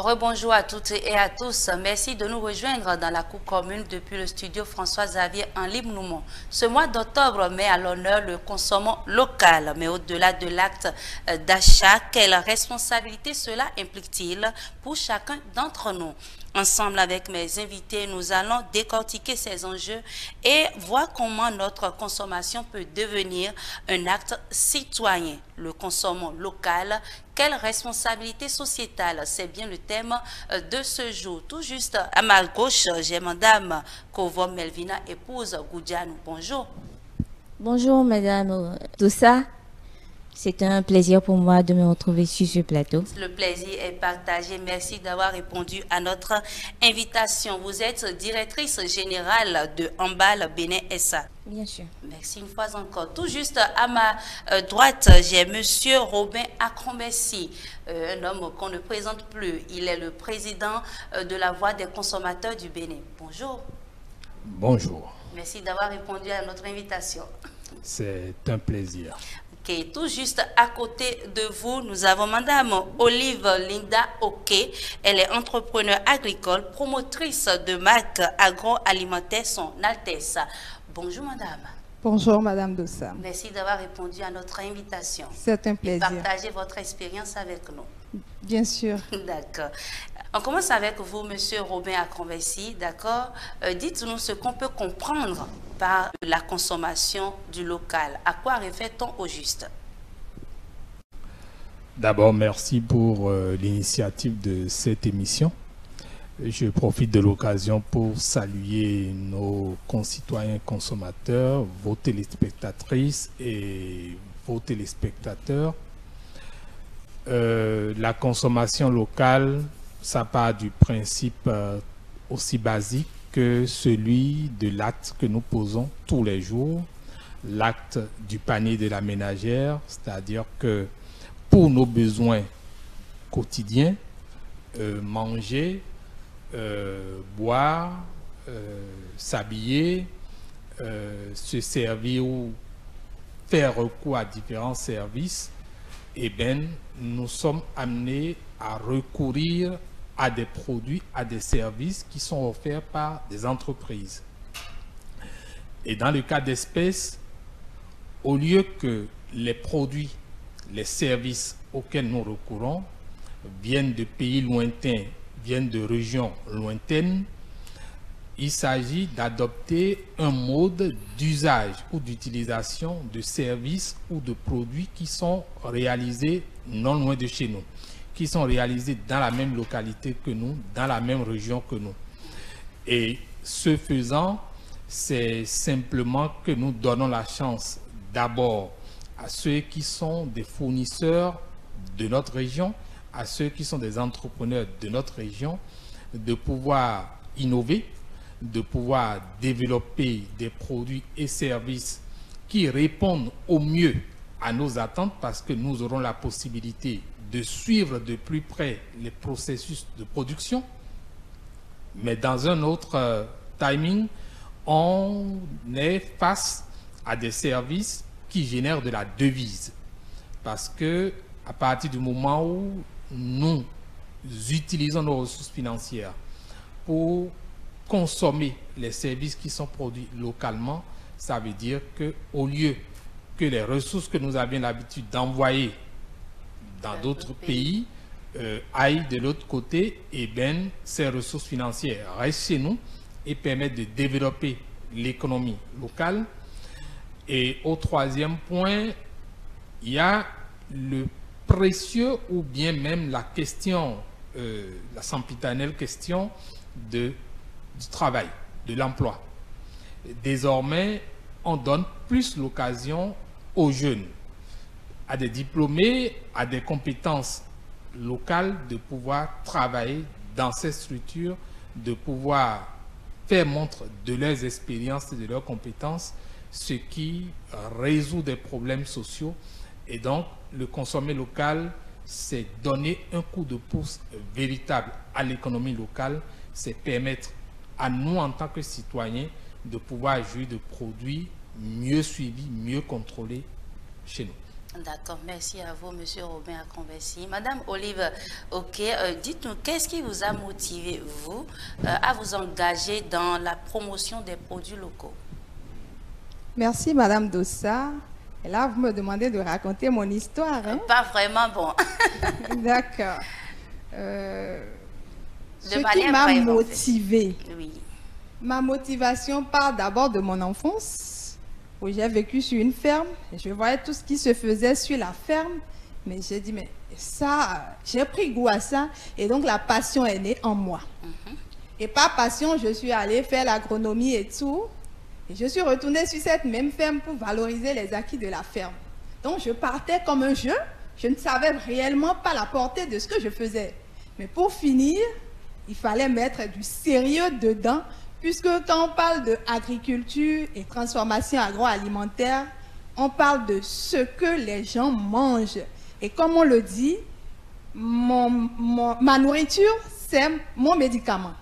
Rebonjour à toutes et à tous. Merci de nous rejoindre dans la cour commune depuis le studio François-Xavier en Limnoumont. Ce mois d'octobre met à l'honneur le consommant local. Mais au-delà de l'acte d'achat, quelle responsabilité cela implique-t-il pour chacun d'entre nous? Ensemble avec mes invités, nous allons décortiquer ces enjeux et voir comment notre consommation peut devenir un acte citoyen. Le consommant local, quelle responsabilité sociétale? C'est bien le thème de ce jour. Tout juste à ma gauche, j'ai Madame Kovom Melvina, épouse Goudianou. Bonjour. Bonjour Madame Doussa. C'est un plaisir pour moi de me retrouver sur ce plateau. Le plaisir est partagé. Merci d'avoir répondu à notre invitation. Vous êtes directrice générale de Ambal Bénin SA. Bien sûr. Merci une fois encore. Tout juste à ma droite, j'ai Monsieur Robin Akromessi, un homme qu'on ne présente plus. Il est le président de la Voix des consommateurs du Bénin. Bonjour. Bonjour. Merci d'avoir répondu à notre invitation. C'est un plaisir. Ok, tout juste à côté de vous, nous avons Madame Olive Linda Oke. Elle est entrepreneur agricole, promotrice de marque agroalimentaire Son Altesse. Bonjour Madame. Bonjour Madame Doussa. Merci d'avoir répondu à notre invitation. C'est un plaisir. Et partager votre expérience avec nous. Bien sûr. D'accord. On commence avec vous, Monsieur Robin Akromessi, d'accord? Dites-nous ce qu'on peut comprendre par la consommation du local. À quoi réfère-t-on au juste? D'abord, merci pour l'initiative de cette émission. Je profite de l'occasion pour saluer nos concitoyens consommateurs, vos téléspectatrices et vos téléspectateurs. La consommation locale, ça part du principe aussi basique que celui de l'acte que nous posons tous les jours, l'acte du panier de la ménagère, c'est-à-dire que pour nos besoins quotidiens, manger, boire, s'habiller, se servir ou faire recours à différents services, eh bien, nous sommes amenés à recourir à des produits, à des services qui sont offerts par des entreprises. Et dans le cas d'espèces, au lieu que les produits, les services auxquels nous recourons viennent de pays lointains, viennent de régions lointaines, il s'agit d'adopter un mode d'usage ou d'utilisation de services ou de produits qui sont réalisés non loin de chez nous, qui sont réalisés dans la même localité que nous, dans la même région que nous. Et ce faisant, c'est simplement que nous donnons la chance d'abord à ceux qui sont des fournisseurs de notre région, à ceux qui sont des entrepreneurs de notre région, de pouvoir innover, de pouvoir développer des produits et services qui répondent au mieux à nos attentes, parce que nous aurons la possibilité de suivre de plus près les processus de production. Mais dans un autre timing, on est face à des services qui génèrent de la devise. Parce que à partir du moment où nous utilisons nos ressources financières pour consommer les services qui sont produits localement, ça veut dire qu'au lieu que les ressources que nous avions l'habitude d'envoyer dans d'autres pays aillent de l'autre côté, et bien ces ressources financières restent chez nous et permettent de développer l'économie locale. Et au troisième point, il y a le précieux ou bien même la question, la sempiternelle question du travail, de l'emploi. Désormais, on donne plus l'occasion aux jeunes, à des diplômés, à des compétences locales, de pouvoir travailler dans ces structures, de pouvoir faire montre de leurs expériences et de leurs compétences, ce qui résout des problèmes sociaux. Et donc, le consommer local, c'est donner un coup de pouce véritable à l'économie locale, c'est permettre à nous, en tant que citoyens, de pouvoir jouir de produits mieux suivis, mieux contrôlés chez nous. D'accord, merci à vous, Monsieur Robin Akonbessi. Madame Olive, ok, dites-nous, qu'est-ce qui vous a motivé, vous, à vous engager dans la promotion des produits locaux? Merci, Madame Dossa. Et là, vous me demandez de raconter mon histoire. Hein? Pas vraiment, bon. D'accord. De Ce qui manière m'a brève, en fait. motivée, Oui. ma motivation part d'abord de mon enfance, où j'ai vécu sur une ferme. Et je voyais tout ce qui se faisait sur la ferme. Mais j'ai dit, mais ça, j'ai pris goût à ça. Et donc, la passion est née en moi. Et par passion, je suis allée faire l'agronomie et tout. Et je suis retournée sur cette même ferme pour valoriser les acquis de la ferme. Donc, je partais comme un jeu. Je ne savais réellement pas la portée de ce que je faisais. Mais pour finir, il fallait mettre du sérieux dedans, puisque quand on parle d'agriculture et transformation agroalimentaire, on parle de ce que les gens mangent. Et comme on le dit, ma nourriture, c'est mon médicament.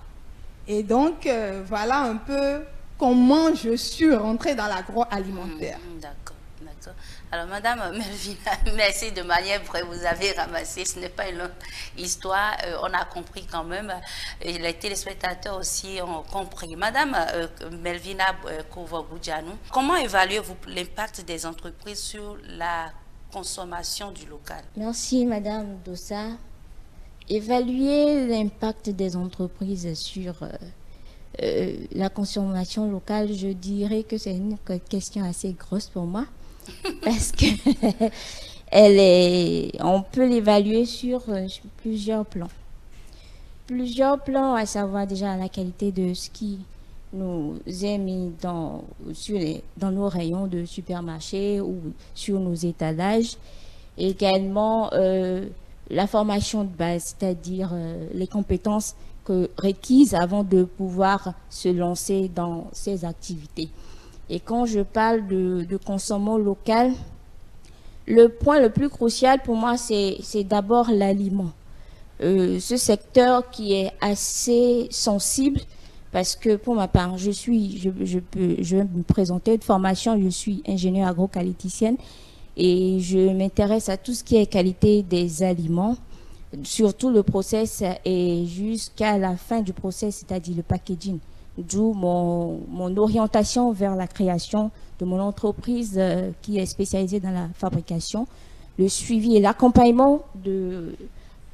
Et donc, voilà un peu comment je suis rentrée dans l'agroalimentaire. D'accord, d'accord. Alors, Madame Melvina, merci de manière vraie, vous avez ramassé, ce n'est pas une longue histoire, on a compris quand même, et les téléspectateurs aussi ont compris. Madame Melvina Kovo-Boudjanou, comment évaluez-vous l'impact des entreprises sur la consommation du local? Merci, Madame Dossa. Évaluer l'impact des entreprises sur la consommation locale, je dirais que c'est une question assez grosse pour moi parce que on peut l'évaluer sur plusieurs plans. Plusieurs plans, à savoir déjà la qualité de ce qui nous est mis dans nos rayons de supermarché ou sur nos étalages. Également, la formation de base, c'est-à-dire les compétences requises avant de pouvoir se lancer dans ces activités. Et quand je parle de consommation local, le point le plus crucial pour moi, c'est d'abord l'aliment. Ce secteur qui est assez sensible, parce que pour ma part, je vais me présenter de formation, je suis ingénieure agroqualiticienne et je m'intéresse à tout ce qui est qualité des aliments, surtout le process et jusqu'à la fin du process, c'est-à-dire le packaging. D'où mon orientation vers la création de mon entreprise qui est spécialisée dans la fabrication, le suivi et l'accompagnement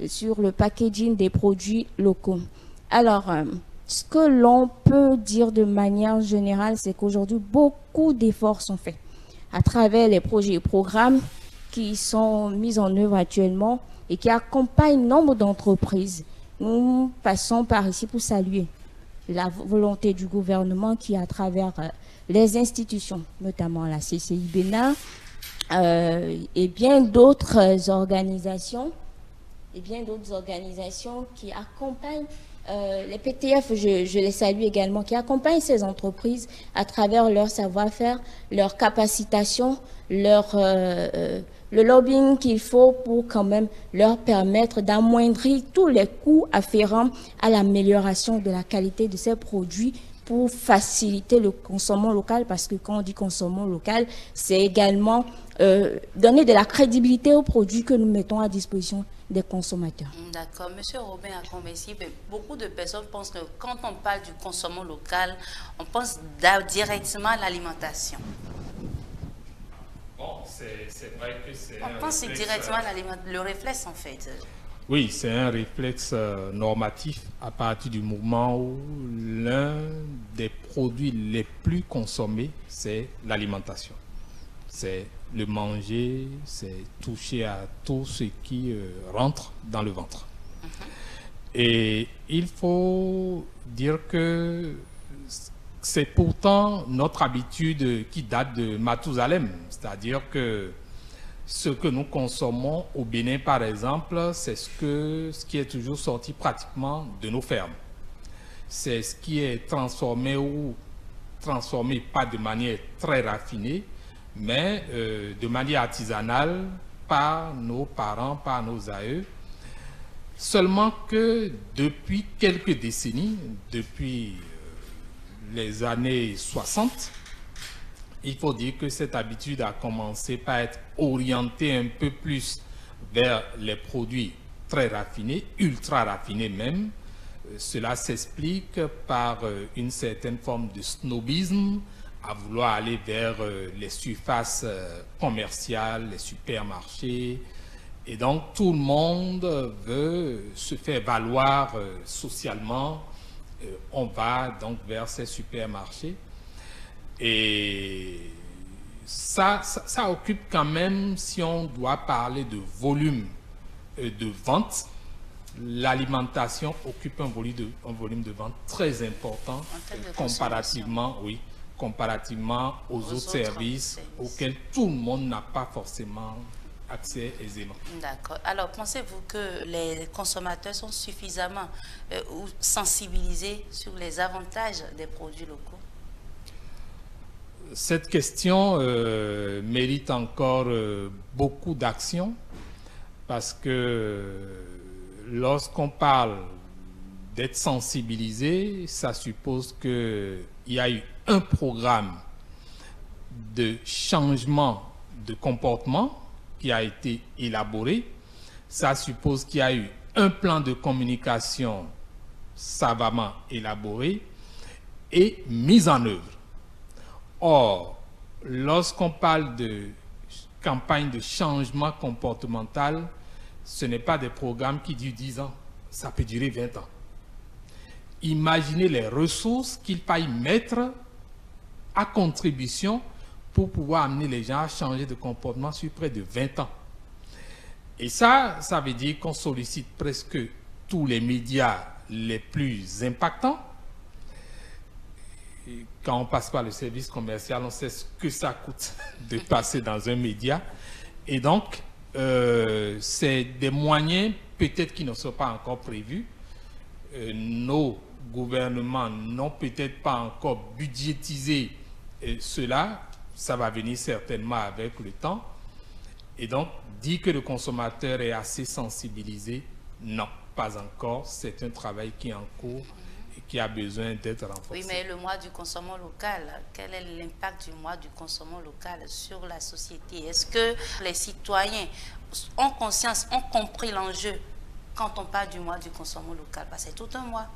sur le packaging des produits locaux. Alors, ce que l'on peut dire de manière générale, c'est qu'aujourd'hui, beaucoup d'efforts sont faits à travers les projets et programmes qui sont mis en œuvre actuellement et qui accompagnent nombre d'entreprises. Nous passons par ici pour saluer la volonté du gouvernement qui, à travers les institutions, notamment la CCI Bénin et bien d'autres organisations, qui accompagnent les PTF, je les salue également, qui accompagnent ces entreprises à travers leur savoir-faire, leur capacitation, le lobbying qu'il faut pour quand même leur permettre d'amoindrir tous les coûts afférents à l'amélioration de la qualité de ces produits pour faciliter le consommation local, parce que quand on dit consommation local, c'est également donner de la crédibilité aux produits que nous mettons à disposition des consommateurs. D'accord. Monsieur Robin Akonbessi, beaucoup de personnes pensent que quand on parle du consommation local, on pense directement à l'alimentation. Bon, c'est vrai que c'est on pense directement à l'alimentation, le réflexe en fait. Oui, c'est un réflexe normatif à partir du moment où l'un des produits les plus consommés, c'est l'alimentation. C'est le manger, c'est toucher à tout ce qui rentre dans le ventre. Et il faut dire que c'est pourtant notre habitude qui date de Mathusalem, c'est-à-dire que ce que nous consommons au Bénin, par exemple, c'est ce qui est toujours sorti pratiquement de nos fermes. C'est ce qui est transformé ou transformé pas de manière très raffinée, mais de manière artisanale par nos parents, par nos aïeux. Seulement que depuis quelques décennies, depuis les années 60, il faut dire que cette habitude a commencé par être orientée un peu plus vers les produits très raffinés, ultra raffinés même. Cela s'explique par une certaine forme de snobisme, à vouloir aller vers les surfaces commerciales, les supermarchés. Et donc, tout le monde veut se faire valoir socialement. On va donc vers ces supermarchés. Et ça occupe quand même, si on doit parler de volume de vente, l'alimentation occupe un volume de vente très important comparativement aux autres services auxquels tout le monde n'a pas forcément accès aisément. D'accord. Alors, pensez-vous que les consommateurs sont suffisamment sensibilisés sur les avantages des produits locaux? Cette question mérite encore beaucoup d'action parce que lorsqu'on parle d'être sensibilisé, ça suppose qu'il y a eu un programme de changement de comportement qui a été élaboré. Ça suppose qu'il y a eu un plan de communication savamment élaboré et mis en œuvre. Or, lorsqu'on parle de campagne de changement comportemental, ce n'est pas des programmes qui durent 10 ans, ça peut durer 20 ans. Imaginez les ressources qu'il faille mettre à contribution pour pouvoir amener les gens à changer de comportement sur près de 20 ans. Et ça veut dire qu'on sollicite presque tous les médias les plus impactants. Et quand on passe par le service commercial, on sait ce que ça coûte de passer dans un média. Et donc, c'est des moyens peut-être qui ne sont pas encore prévus. Nos gouvernements n'ont peut-être pas encore budgétisé cela. Ça va venir certainement avec le temps. Et donc, dire que le consommateur est assez sensibilisé, non, pas encore. C'est un travail qui est en cours et qui a besoin d'être renforcé. Oui, mais le mois du consommant local, quel est l'impact du mois du consommant local sur la société? Est-ce que les citoyens ont conscience, ont compris l'enjeu quand on parle du mois du consommant local? Parce que c'est tout un mois.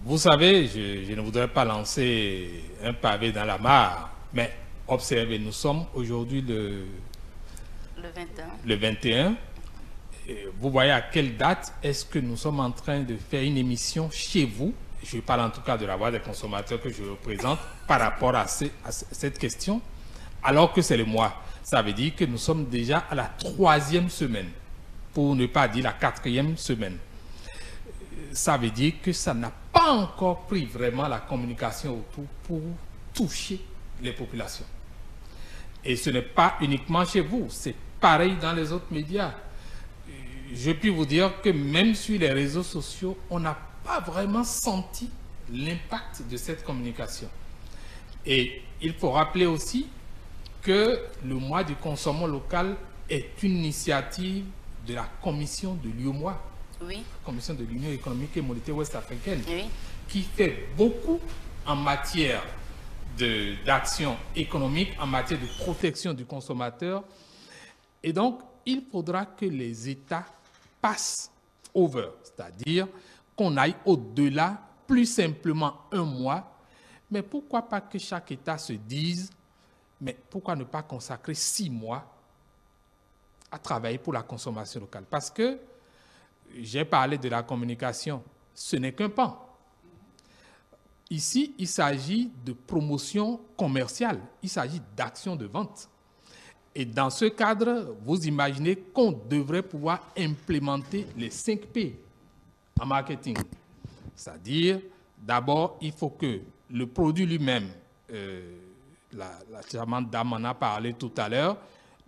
Vous savez, je ne voudrais pas lancer un pavé dans la mare, mais observez, nous sommes aujourd'hui le 21. Et vous voyez à quelle date est-ce que nous sommes en train de faire une émission chez vous? Je parle en tout cas de la voix des consommateurs que je représente par rapport à cette question, alors que c'est le mois. Ça veut dire que nous sommes déjà à la 3e semaine, pour ne pas dire la 4e semaine. Ça veut dire que ça n'a pas encore pris vraiment la communication autour pour toucher les populations. Et ce n'est pas uniquement chez vous, c'est pareil dans les autres médias. Je puis vous dire que même sur les réseaux sociaux, on n'a pas vraiment senti l'impact de cette communication. Et il faut rappeler aussi que le mois du consommant local est une initiative de la commission de l'UEMOA, oui. Commission de l'Union économique et monétaire ouest-africaine, Oui. qui fait beaucoup en matière d'action économique, en matière de protection du consommateur. Et donc, il faudra que les États passent over, c'est-à-dire qu'on aille au-delà, plus simplement un mois. Mais pourquoi pas que chaque État se dise, mais pourquoi ne pas consacrer 6 mois à travailler pour la consommation locale? Parce que j'ai parlé de la communication, ce n'est qu'un pan. Ici, il s'agit de promotion commerciale, il s'agit d'action de vente. Et dans ce cadre, vous imaginez qu'on devrait pouvoir implémenter les 5 P en marketing. C'est-à-dire, d'abord, il faut que le produit lui-même, la charmante dame en a parlé tout à l'heure,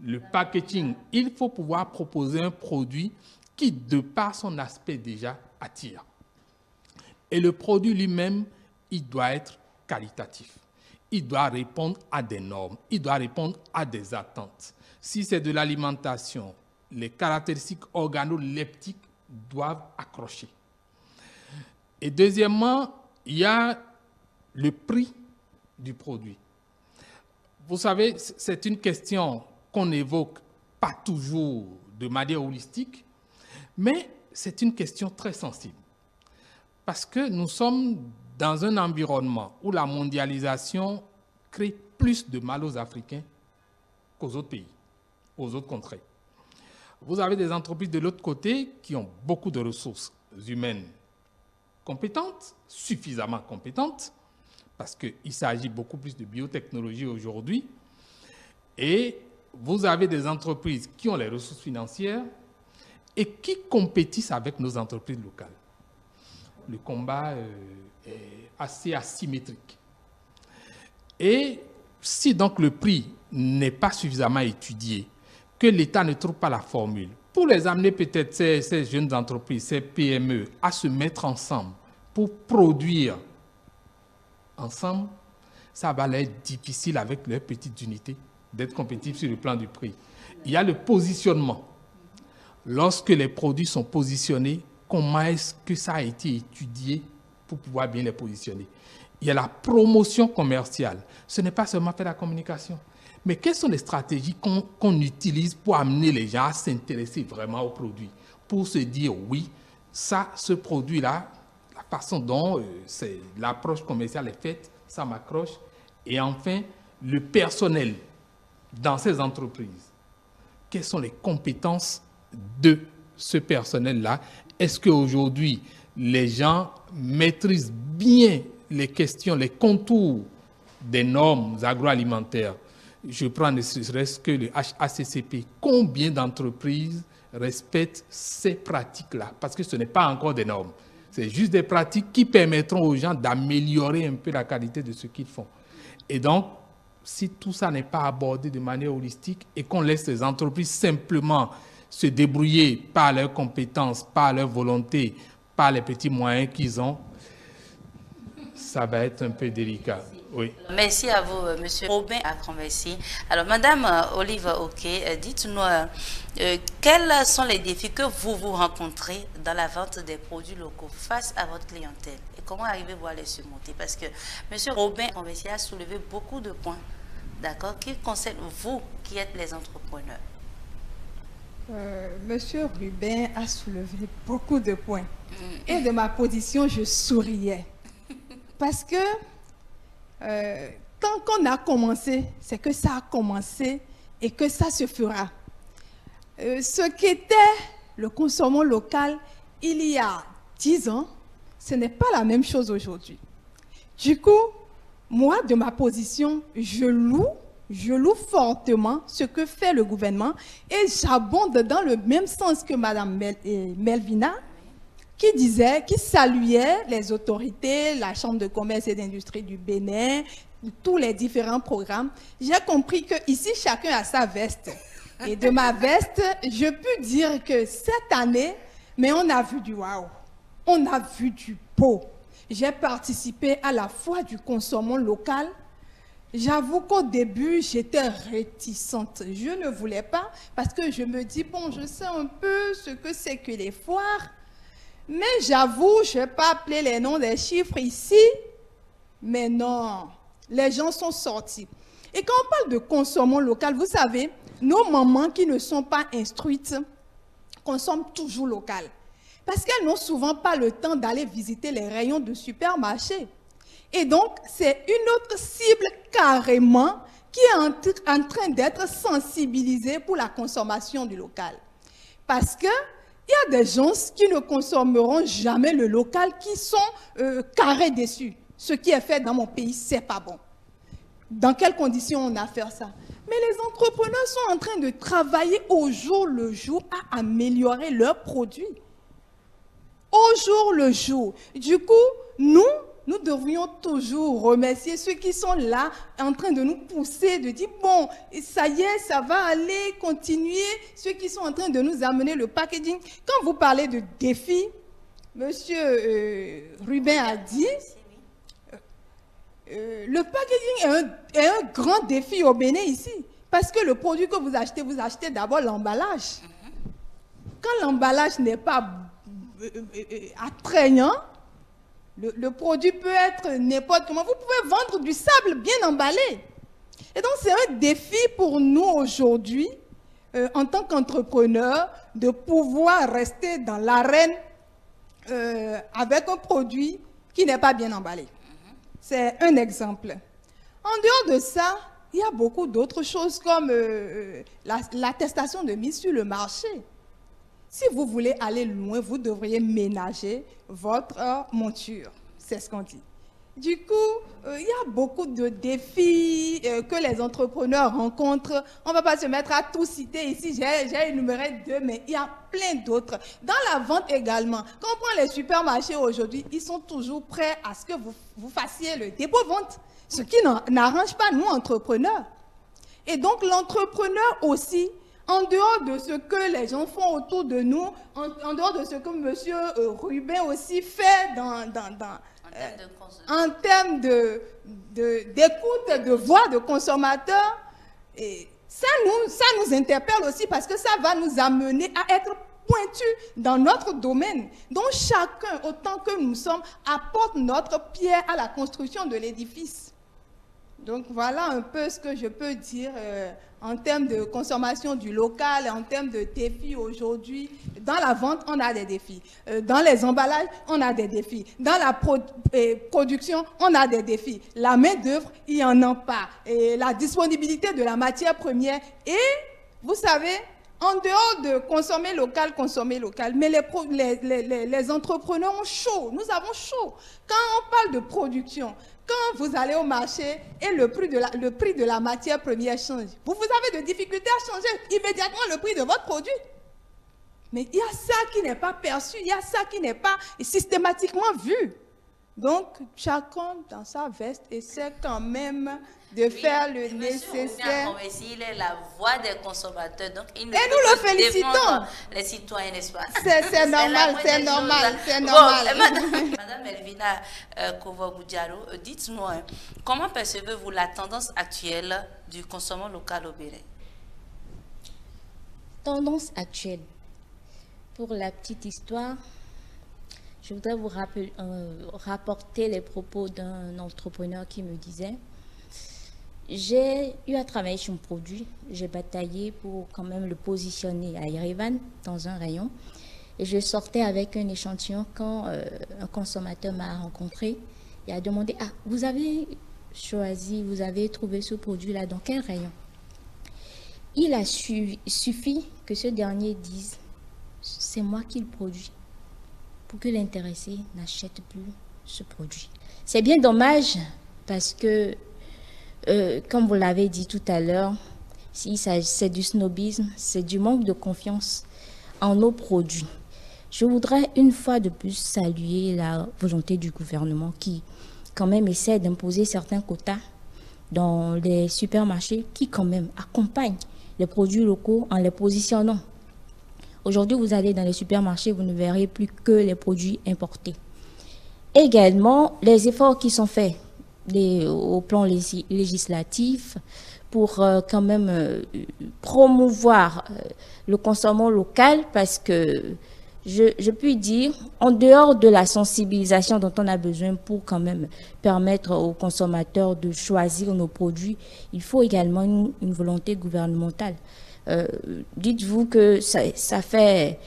le packaging, il faut pouvoir proposer un produit qui, de par son aspect déjà, attire. Et le produit lui-même, il doit être qualitatif. Il doit répondre à des normes, il doit répondre à des attentes. Si c'est de l'alimentation, les caractéristiques organoleptiques doivent accrocher. Et deuxièmement, il y a le prix du produit. vous savez, c'est une question qu'on n'évoque pas toujours de manière holistique, mais c'est une question très sensible. Parce que nous sommes dans un environnement où la mondialisation crée plus de mal aux Africains qu'aux autres pays, aux autres contrées. Vous avez des entreprises de l'autre côté qui ont beaucoup de ressources humaines compétentes, suffisamment compétentes, parce qu'il s'agit beaucoup plus de biotechnologie aujourd'hui. Et vous avez des entreprises qui ont les ressources financières et qui compétissent avec nos entreprises locales. Le combat est assez asymétrique. Et si donc le prix n'est pas suffisamment étudié, que l'État ne trouve pas la formule, pour les amener peut-être ces jeunes entreprises, ces PME, à se mettre ensemble pour produire ensemble, ça va être difficile avec leurs petites unités d'être compétitifs sur le plan du prix. Il y a le positionnement. Lorsque les produits sont positionnés, comment est-ce que ça a été étudié pour pouvoir bien les positionner? Il y a la promotion commerciale. Ce n'est pas seulement faire la communication. Mais quelles sont les stratégies qu'on utilise pour amener les gens à s'intéresser vraiment au produit? Pour se dire, oui, ça, ce produit-là, la façon dont l'approche commerciale est faite, ça m'accroche. Et enfin, le personnel dans ces entreprises. Quelles sont les compétences de ce personnel-là? Est-ce qu'aujourd'hui, les gens maîtrisent bien les questions, les contours des normes agroalimentaires? Je prends ne serait-ce que le HACCP. Combien d'entreprises respectent ces pratiques-là? Parce que ce n'est pas encore des normes. C'est juste des pratiques qui permettront aux gens d'améliorer un peu la qualité de ce qu'ils font. Et donc, si tout ça n'est pas abordé de manière holistique et qu'on laisse les entreprises simplement se débrouiller par leurs compétences, par leur volonté, par les petits moyens qu'ils ont, ça va être un peu délicat. Oui. Merci à vous, Monsieur Robin Akron-Merci. Alors, Madame Olive Oké, dites-nous quels sont les défis que vous rencontrez dans la vente des produits locaux face à votre clientèle et comment arrivez-vous à les surmonter? Parce que Monsieur Robin Akron-Merci a soulevé beaucoup de points, d'accord, qui concernent vous qui êtes les entrepreneurs. Monsieur Rubin a soulevé beaucoup de points. Et de ma position, je souriais. Parce que tant qu'on a commencé, c'est que ça a commencé et que ça se fera. Ce qu'était le consommant local il y a 10 ans, ce n'est pas la même chose aujourd'hui. Du coup, moi, de ma position, je loue fortement ce que fait le gouvernement et j'abonde dans le même sens que Mme Melvina, qui saluait les autorités, la Chambre de commerce et d'industrie du Bénin, tous les différents programmes. J'ai compris qu'ici, chacun a sa veste. Et de ma veste, je peux dire que cette année, mais on a vu du waouh, on a vu du beau. J'ai participé à la foire du consommant local. J'avoue qu'au début, j'étais réticente. Je ne voulais pas parce que je me dis, bon, je sais un peu ce que c'est que les foires. Mais j'avoue, je ne vais pas appeler les noms des chiffres ici, mais non, les gens sont sortis. Et quand on parle de consommant local, vous savez, nos mamans qui ne sont pas instruites consomment toujours local. Parce qu'elles n'ont souvent pas le temps d'aller visiter les rayons de supermarché. Et donc, c'est une autre cible carrément qui est en train d'être sensibilisée pour la consommation du local. Parce que il y a des gens qui ne consommeront jamais le local, qui sont carrés dessus. Ce qui est fait dans mon pays, c'est pas bon. Dans quelles conditions on a fait ça? Mais les entrepreneurs sont en train de travailler au jour le jour à améliorer leurs produits. Au jour le jour. Du coup, nous devrions toujours remercier ceux qui sont là en train de nous pousser, de dire, bon, ça y est, ça va aller, continuer. Ceux qui sont en train de nous amener le packaging. Quand vous parlez de défis, Monsieur Rubin a dit, le packaging est un grand défi au Bénin ici. Parce que le produit que vous achetez d'abord l'emballage. Quand l'emballage n'est pas attrayant, le produit peut être n'importe comment. Vous pouvez vendre du sable bien emballé. Et donc, c'est un défi pour nous aujourd'hui, en tant qu'entrepreneurs, de pouvoir rester dans l'arène avec un produit qui n'est pas bien emballé. C'est un exemple. En dehors de ça, il y a beaucoup d'autres choses comme l'attestation de mise sur le marché. Si vous voulez aller loin, vous devriez ménager votre monture. C'est ce qu'on dit. Du coup, il y a beaucoup de défis que les entrepreneurs rencontrent. On ne va pas se mettre à tout citer ici. J'ai énuméré 2, mais il y a plein d'autres. Dans la vente également, quand on prend les supermarchés aujourd'hui, ils sont toujours prêts à ce que vous fassiez le dépôt-vente, ce qui n'arrange pas nous, entrepreneurs. Et donc, l'entrepreneur aussi, en dehors de ce que les gens font autour de nous, en dehors de ce que M. Rubin aussi fait en termes d'écoute, de voix de consommateurs, et ça nous interpelle aussi parce que ça va nous amener à être pointus dans notre domaine. Donc chacun, autant que nous sommes, apporte notre pierre à la construction de l'édifice. Donc voilà un peu ce que je peux dire en termes de consommation du local, en termes de défis aujourd'hui. Dans la vente, on a des défis. Dans les emballages, on a des défis. Dans la production, on a des défis. La main-d'œuvre, il n'y en a pas. Et la disponibilité de la matière première. Et vous savez, en dehors de consommer local, mais les entrepreneurs ont chaud. Nous avons chaud. Quand on parle de production, quand vous allez au marché et le prix de la matière première change, vous avez de difficultés à changer immédiatement le prix de votre produit. Mais il y a ça qui n'est pas perçu, il y a ça qui n'est pas systématiquement vu. Donc, chacun dans sa veste essaie quand même de faire le nécessaire. Il est la voix des consommateurs, donc il ne et nous le félicitons. Les citoyens, n'est-ce pas? C'est normal, c'est normal, c'est normal. Madame Elvina Kovo-Goudiaro, dites-nous, comment percevez-vous la tendance actuelle du consommant local au Bénin? Tendance actuelle. Pour la petite histoire, je voudrais vous rapporter les propos d'un entrepreneur qui me disait: j'ai eu à travailler sur un produit, j'ai bataillé pour quand même le positionner à Yerevan dans un rayon, et je sortais avec un échantillon quand un consommateur m'a rencontré et a demandé: ah, vous avez choisi, vous avez trouvé ce produit-là dans quel rayon? Il a suffi que ce dernier dise: c'est moi qui le produis, pour que l'intéressé n'achète plus ce produit. C'est bien dommage parce que, comme vous l'avez dit tout à l'heure, si c'est du snobisme, c'est du manque de confiance en nos produits. Je voudrais une fois de plus saluer la volonté du gouvernement qui quand même essaie d'imposer certains quotas dans les supermarchés qui quand même accompagnent les produits locaux en les positionnant. Aujourd'hui, vous allez dans les supermarchés, vous ne verrez plus que les produits importés. Également, les efforts qui sont faits au plan législatif pour quand même promouvoir le consommant local, parce que je puis dire, en dehors de la sensibilisation dont on a besoin pour quand même permettre aux consommateurs de choisir nos produits, il faut également une volonté gouvernementale. Dites-vous que ça fait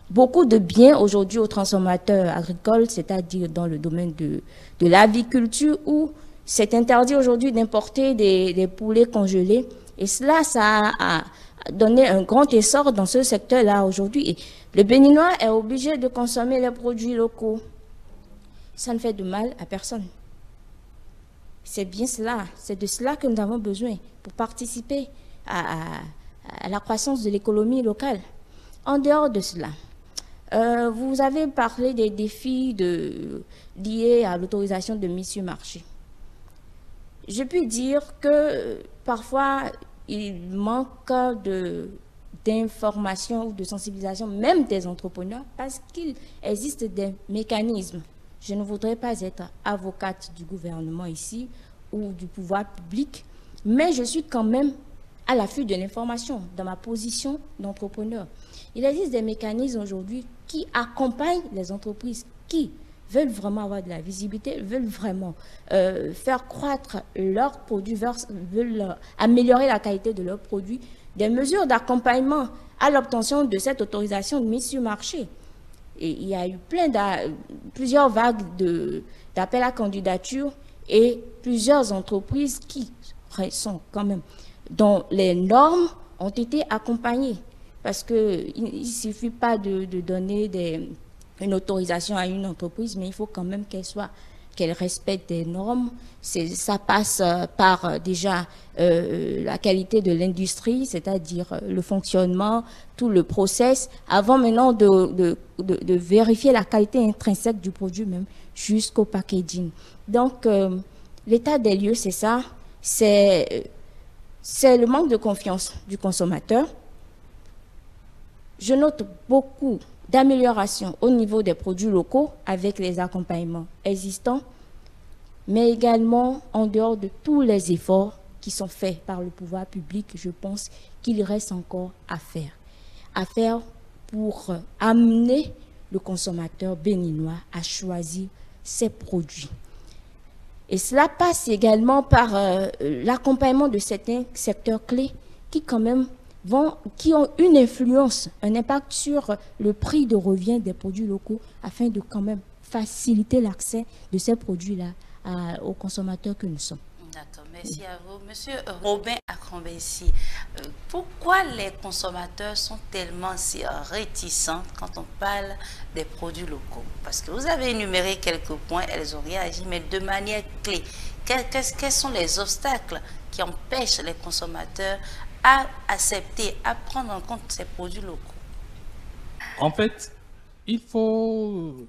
beaucoup de bien aujourd'hui aux transformateurs agricoles, c'est-à-dire dans le domaine de l'aviculture, où c'est interdit aujourd'hui d'importer des poulets congelés. Et cela, ça a donné un grand essor dans ce secteur-là aujourd'hui. Et le Béninois est obligé de consommer les produits locaux. Ça ne fait de mal à personne. C'est bien cela, c'est de cela que nous avons besoin pour participer à la croissance de l'économie locale. En dehors de cela, vous avez parlé des défis liés à l'autorisation de mise sur marché. Je puis dire que parfois, il manque d'information ou de sensibilisation, même des entrepreneurs, parce qu'il existe des mécanismes. Je ne voudrais pas être avocate du gouvernement ici ou du pouvoir public, mais je suis quand même à l'affût de l'information dans ma position d'entrepreneur. Il existe des mécanismes aujourd'hui qui accompagnent les entreprises, qui veulent vraiment avoir de la visibilité, veulent vraiment faire croître leurs produits, veulent améliorer la qualité de leurs produits, des mesures d'accompagnement à l'obtention de cette autorisation de mise sur marché. Et il y a eu plusieurs vagues d'appels à candidature et plusieurs entreprises qui sont quand même, dont les normes ont été accompagnées. Parce qu'il ne suffit pas de donner une autorisation à une entreprise, mais il faut quand même qu'elle respecte des normes. Ça passe par déjà la qualité de l'industrie, c'est-à-dire le fonctionnement, tout le process, avant maintenant de vérifier la qualité intrinsèque du produit même, jusqu'au packaging. Donc, l'état des lieux, c'est ça, c'est le manque de confiance du consommateur. Je note beaucoup d'améliorations au niveau des produits locaux avec les accompagnements existants, mais également en dehors de tous les efforts qui sont faits par le pouvoir public, je pense qu'il reste encore à faire pour amener le consommateur béninois à choisir ses produits. Et cela passe également par l'accompagnement de certains secteurs clés qui quand même qui ont une influence, un impact sur le prix de revient des produits locaux afin de quand même faciliter l'accès de ces produits-là aux consommateurs que nous sommes. D'accord, merci à vous. Monsieur Robin Akrambessi, pourquoi les consommateurs sont tellement si réticents quand on parle des produits locaux? Parce que vous avez énuméré quelques points, elles ont réagi, mais de manière clé. Quels sont les obstacles qui empêchent les consommateurs à accepter, à prendre en compte ces produits locaux? En fait, il faut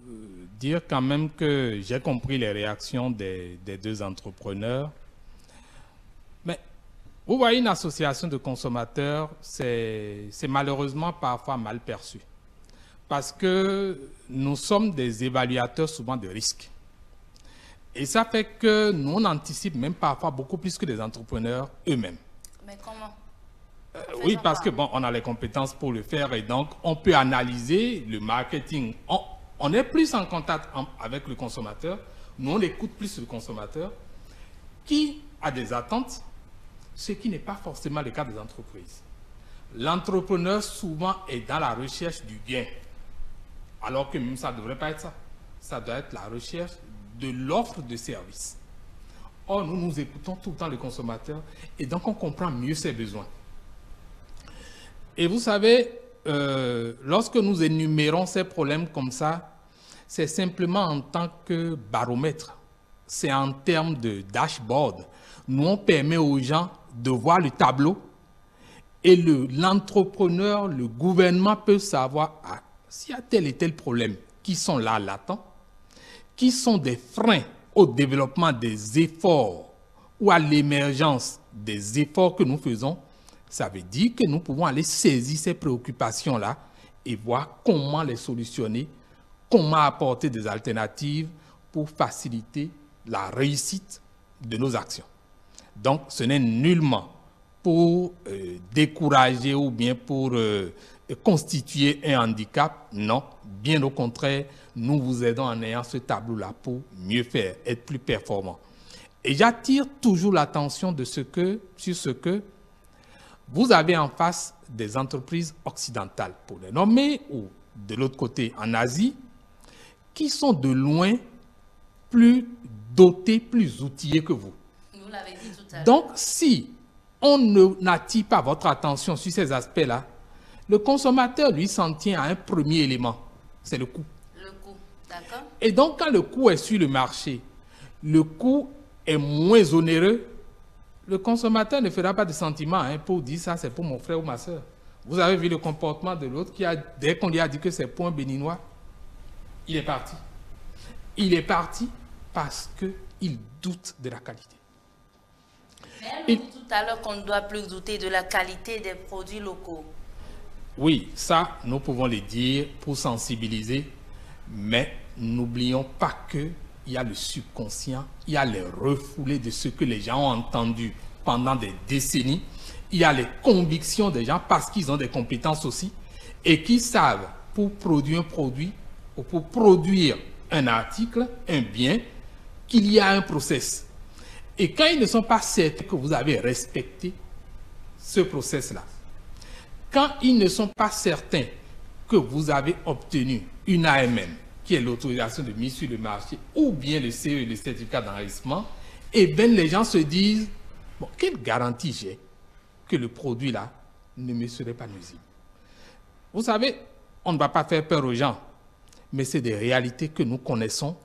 dire quand même que j'ai compris les réactions des deux entrepreneurs. Mais vous voyez, une association de consommateurs, c'est malheureusement parfois mal perçu. Parce que nous sommes des évaluateurs souvent de risques. Et ça fait que nous, on anticipe même parfois beaucoup plus que les entrepreneurs eux-mêmes. Mais comment? Oui, parce que bon, on a les compétences pour le faire et donc on peut analyser le marketing. On est plus en contact avec le consommateur. Nous, on écoute plus le consommateur qui a des attentes, ce qui n'est pas forcément le cas des entreprises. L'entrepreneur souvent est dans la recherche du gain, alors que même ça ne devrait pas être ça. Ça doit être la recherche de l'offre de service. Or, nous écoutons tout le temps le consommateur et donc on comprend mieux ses besoins. Et vous savez, lorsque nous énumérons ces problèmes comme ça, c'est simplement en tant que baromètre. C'est en termes de dashboard. Nous, on permet aux gens de voir le tableau et l'entrepreneur, le gouvernement peut savoir s'il y a tel et tel problème qui sont là latents, qui sont des freins au développement des efforts ou à l'émergence des efforts que nous faisons. Ça veut dire que nous pouvons aller saisir ces préoccupations-là et voir comment les solutionner, comment apporter des alternatives pour faciliter la réussite de nos actions. Donc, ce n'est nullement pour décourager ou bien pour constituer un handicap. Non, bien au contraire, nous vous aidons en ayant ce tableau-là pour mieux faire, être plus performant. Et j'attire toujours l'attention sur ce que vous avez en face des entreprises occidentales, pour les nommer, ou de l'autre côté en Asie, qui sont de loin plus dotés, plus outillés que vous. Vous l'avez dit tout à l'heure. Donc, si on n'attire pas votre attention sur ces aspects-là, le consommateur, lui, s'en tient à un premier élément, c'est le coût. Le coût, d'accord. Et donc, quand le coût est sur le marché, le coût est moins onéreux, le consommateur ne fera pas de sentiment pour dire ça, c'est pour mon frère ou ma soeur. Vous avez vu le comportement de l'autre qui, dès qu'on lui a dit que c'est pour un béninois, il est parti. Il est parti parce qu'il doute de la qualité. Mais tout à l'heure qu'on ne doit plus douter de la qualité des produits locaux. Oui, ça, nous pouvons le dire pour sensibiliser, mais n'oublions pas qu'il y a le subconscient, il y a les refoulés de ce que les gens ont entendu pendant des décennies, il y a les convictions des gens parce qu'ils ont des compétences aussi et qui savent pour produire un produit ou pour produire un article, un bien, qu'il y a un process. Et quand ils ne sont pas certains que vous avez respecté ce process-là, quand ils ne sont pas certains que vous avez obtenu une AMM, qui est l'autorisation de mise sur le marché, ou bien le CE, le certificat d'enregistrement, eh bien les gens se disent, bon, quelle garantie j'ai que le produit-là ne me serait pas nuisible? Vous savez, on ne va pas faire peur aux gens, mais c'est des réalités que nous connaissons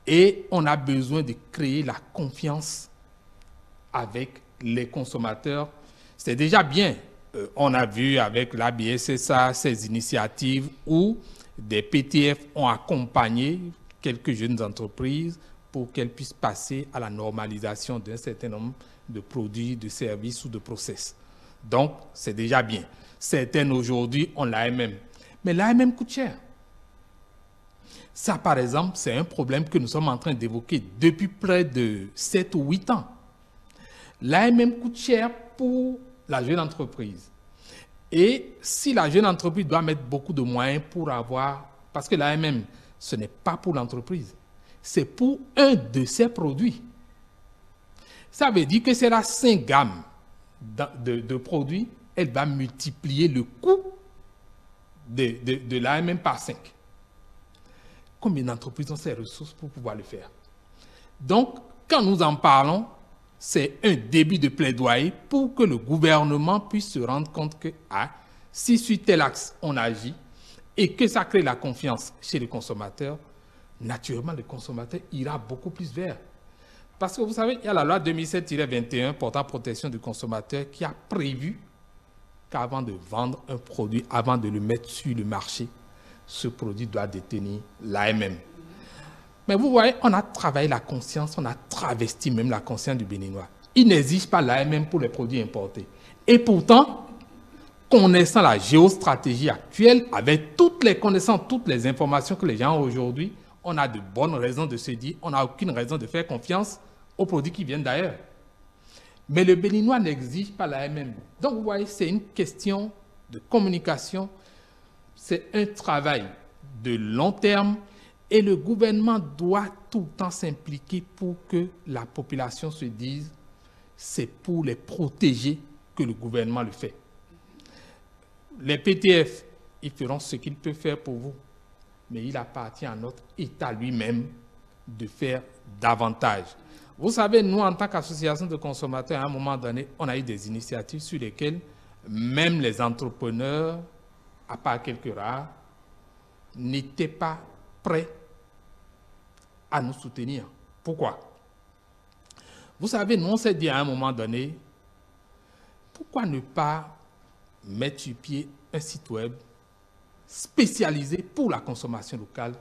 et on a besoin de créer la confiance avec les consommateurs. C'est déjà bien. On a vu avec l'ABSSA ces initiatives où des PTF ont accompagné quelques jeunes entreprises pour qu'elles puissent passer à la normalisation d'un certain nombre de produits, de services ou de process. Donc, c'est déjà bien. Certaines aujourd'hui ont l'AMM. Mais l'AMM coûte cher. Ça, par exemple, c'est un problème que nous sommes en train d'évoquer depuis près de 7 ou 8 ans. L'AMM coûte cher pour la jeune entreprise. Et si la jeune entreprise doit mettre beaucoup de moyens pour avoir... Parce que l'AMM, ce n'est pas pour l'entreprise. C'est pour un de ses produits. Ça veut dire que c'est la 5 gammes de produits, elle va multiplier le coût de l'AMM par 5. Combien d'entreprises ont ces ressources pour pouvoir le faire? Donc, quand nous en parlons, c'est un début de plaidoyer pour que le gouvernement puisse se rendre compte que si sur tel axe on agit et que ça crée la confiance chez les consommateurs, naturellement le consommateur ira beaucoup plus vers. Parce que vous savez, il y a la loi 2007-21 portant protection du consommateur qui a prévu qu'avant de vendre un produit, avant de le mettre sur le marché, ce produit doit détenir l'AMM. Mais vous voyez, on a travaillé la conscience, on a travesti même la conscience du Béninois. Il n'existe pas l'AMM pour les produits importés. Et pourtant, connaissant la géostratégie actuelle, avec toutes les connaissances, toutes les informations que les gens ont aujourd'hui, on a de bonnes raisons de se dire, on n'a aucune raison de faire confiance aux produits qui viennent d'ailleurs. Mais le Béninois n'exige pas l'AMM. Donc vous voyez, c'est une question de communication, c'est un travail de long terme et le gouvernement doit tout le temps s'impliquer pour que la population se dise c'est pour les protéger que le gouvernement le fait. Les PTF, ils feront ce qu'ils peuvent faire pour vous, mais il appartient à notre État lui-même de faire davantage. Vous savez, nous, en tant qu'association de consommateurs, à un moment donné, on a eu des initiatives sur lesquelles même les entrepreneurs, à part quelques rares, n'étaient pas prêts à nous soutenir. Pourquoi? Vous savez, nous, on s'est dit à un moment donné, pourquoi ne pas mettre sur pied un site web spécialisé pour la consommation locale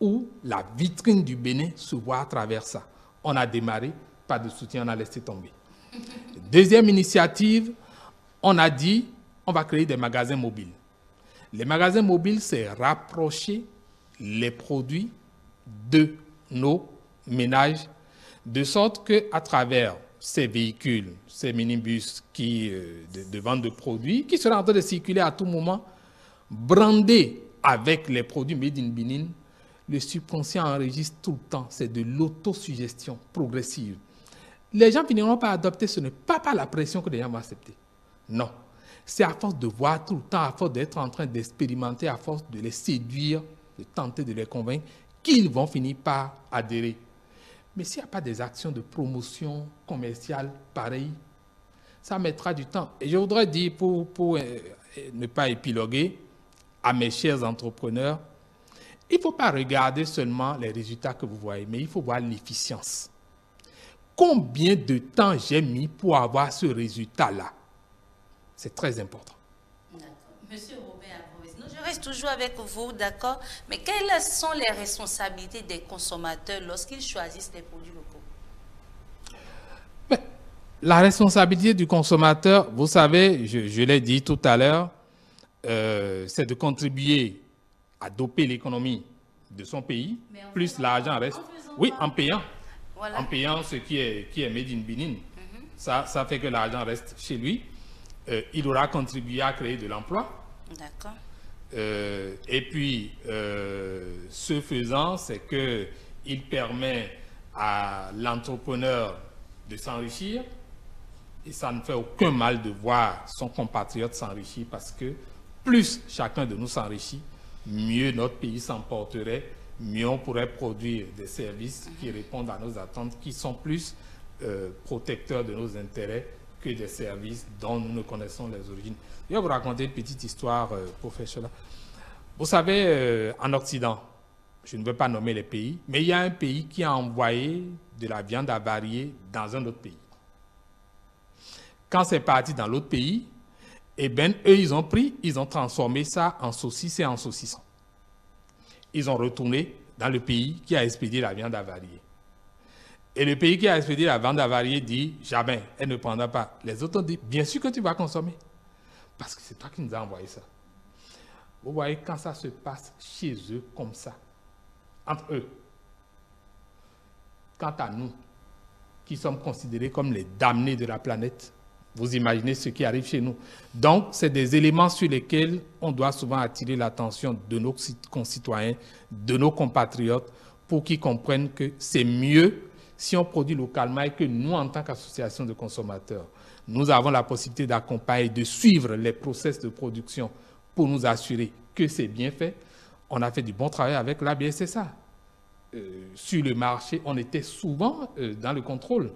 où la vitrine du Bénin se voit à travers ça. On a démarré, pas de soutien, on a laissé tomber. Deuxième initiative, on a dit, on va créer des magasins mobiles. Les magasins mobiles, c'est rapprocher les produits de nos ménages, de sorte qu'à travers ces véhicules, ces minibus de vente de produits, qui seront en train de circuler à tout moment, brandés avec les produits Made in Benin, le subconscient enregistre tout le temps. C'est de l'autosuggestion progressive. Les gens finiront par adopter, ce n'est pas par la pression que les gens vont accepter. Non. C'est à force de voir tout le temps, à force d'être en train d'expérimenter, à force de les séduire, de tenter de les convaincre, qu'ils vont finir par adhérer. Mais s'il n'y a pas des actions de promotion commerciale pareilles, ça mettra du temps. Et je voudrais dire, pour ne pas épiloguer, à mes chers entrepreneurs, il ne faut pas regarder seulement les résultats que vous voyez, mais il faut voir l'efficience. Combien de temps j'ai mis pour avoir ce résultat-là? C'est très important. D'accord. Monsieur Robert Agrovisno, je reste toujours avec vous, d'accord, mais quelles sont les responsabilités des consommateurs lorsqu'ils choisissent des produits locaux? Mais, la responsabilité du consommateur, vous savez, je l'ai dit tout à l'heure, c'est de contribuer à doper l'économie de son pays, plus l'argent reste. Oui, en payant. Voilà. En payant ce qui est made in Benin. Ça fait que l'argent reste chez lui. Il aura contribué à créer de l'emploi. D'accord. Et puis, ce faisant, c'est qu'il permet à l'entrepreneur de s'enrichir, et ça ne fait aucun mal de voir son compatriote s'enrichir, parce que plus chacun de nous s'enrichit, mieux notre pays s'emporterait, mieux on pourrait produire des services qui répondent à nos attentes, qui sont plus protecteurs de nos intérêts que des services dont nous ne connaissons les origines. Je vais vous raconter une petite histoire pour faire cela. Vous savez, en Occident, je ne veux pas nommer les pays, mais il y a un pays qui a envoyé de la viande avariée dans un autre pays. Quand c'est parti dans l'autre pays, eh bien, eux, ils ont transformé ça en saucisse et en saucisson. Ils ont retourné dans le pays qui a expédié la viande avariée. Et le pays qui a expédié la viande avariée dit, jamais, elle ne prendra pas. Les autres ont dit, bien sûr que tu vas consommer, parce que c'est toi qui nous as envoyé ça. Vous voyez, quand ça se passe chez eux comme ça, entre eux, quant à nous, qui sommes considérés comme les damnés de la planète, vous imaginez ce qui arrive chez nous. Donc, c'est des éléments sur lesquels on doit souvent attirer l'attention de nos concitoyens, de nos compatriotes, pour qu'ils comprennent que c'est mieux si on produit localement et que nous, en tant qu'association de consommateurs, nous avons la possibilité d'accompagner, de suivre les process de production pour nous assurer que c'est bien fait. On a fait du bon travail avec l'ABSSA. Sur le marché, on était souvent dans le contrôle.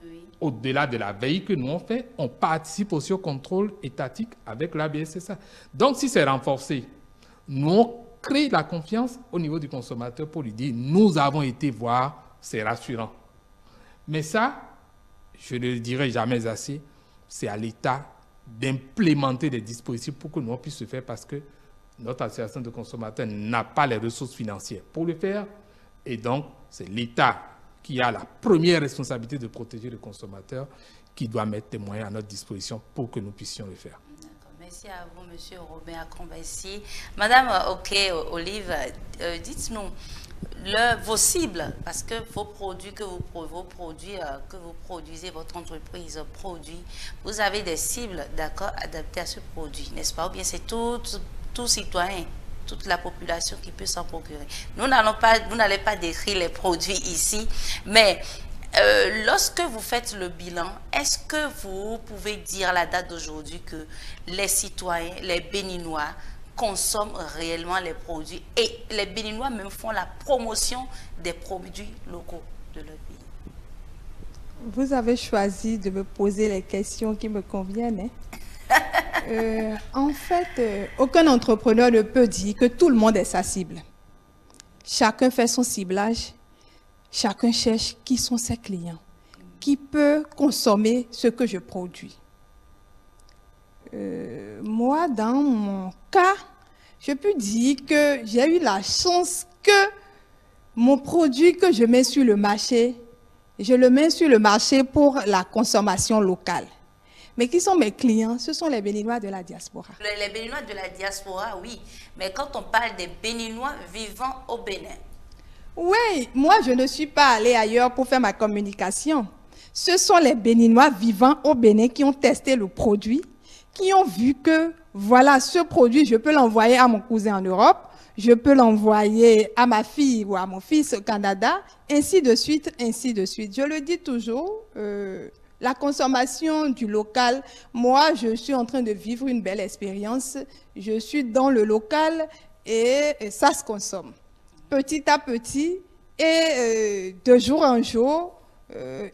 Oui. Au-delà de la veille que nous on fait, on participe aussi au contrôle étatique avec l'ABSSA. Donc, si c'est renforcé, nous on crée la confiance au niveau du consommateur pour lui dire, nous avons été voir, c'est rassurant. Mais ça, je ne le dirai jamais assez, c'est à l'État d'implémenter des dispositifs pour que nous on puisse se faire, parce que notre association de consommateurs n'a pas les ressources financières pour le faire. Et donc, c'est l'État qui a la première responsabilité de protéger le consommateur, qui doit mettre des moyens à notre disposition pour que nous puissions le faire. Merci à vous, M. Robin Akombassi. Madame Olive, dites-nous vos cibles, parce que vos produits que vous produisez, votre entreprise produit, vous avez des cibles, d'accord, adaptées à ce produit, n'est-ce pas? Ou bien c'est tout citoyen, toute la population qui peut s'en procurer. Vous n'allez pas décrire les produits ici, mais lorsque vous faites le bilan, est-ce que vous pouvez dire à la date d'aujourd'hui que les citoyens, les Béninois, consomment réellement les produits, et les Béninois même font la promotion des produits locaux de leur pays? Vous avez choisi de me poser les questions qui me conviennent, hein? En fait, aucun entrepreneur ne peut dire que tout le monde est sa cible. Chacun fait son ciblage, chacun cherche qui sont ses clients, qui peut consommer ce que je produis. Moi, dans mon cas, je peux dire que j'ai eu la chance que mon produit que je mets sur le marché, je le mets sur le marché pour la consommation locale. Mais qui sont mes clients? Ce sont les Béninois de la diaspora. Les Béninois de la diaspora, oui. Mais quand on parle des Béninois vivant au Bénin. Oui, moi je ne suis pas allée ailleurs pour faire ma communication. Ce sont les Béninois vivant au Bénin qui ont testé le produit, qui ont vu que, voilà, ce produit, je peux l'envoyer à mon cousin en Europe, je peux l'envoyer à ma fille ou à mon fils au Canada, ainsi de suite, ainsi de suite. Je le dis toujours, la consommation du local, moi, je suis en train de vivre une belle expérience. Je suis dans le local et ça se consomme. Petit à petit et de jour en jour,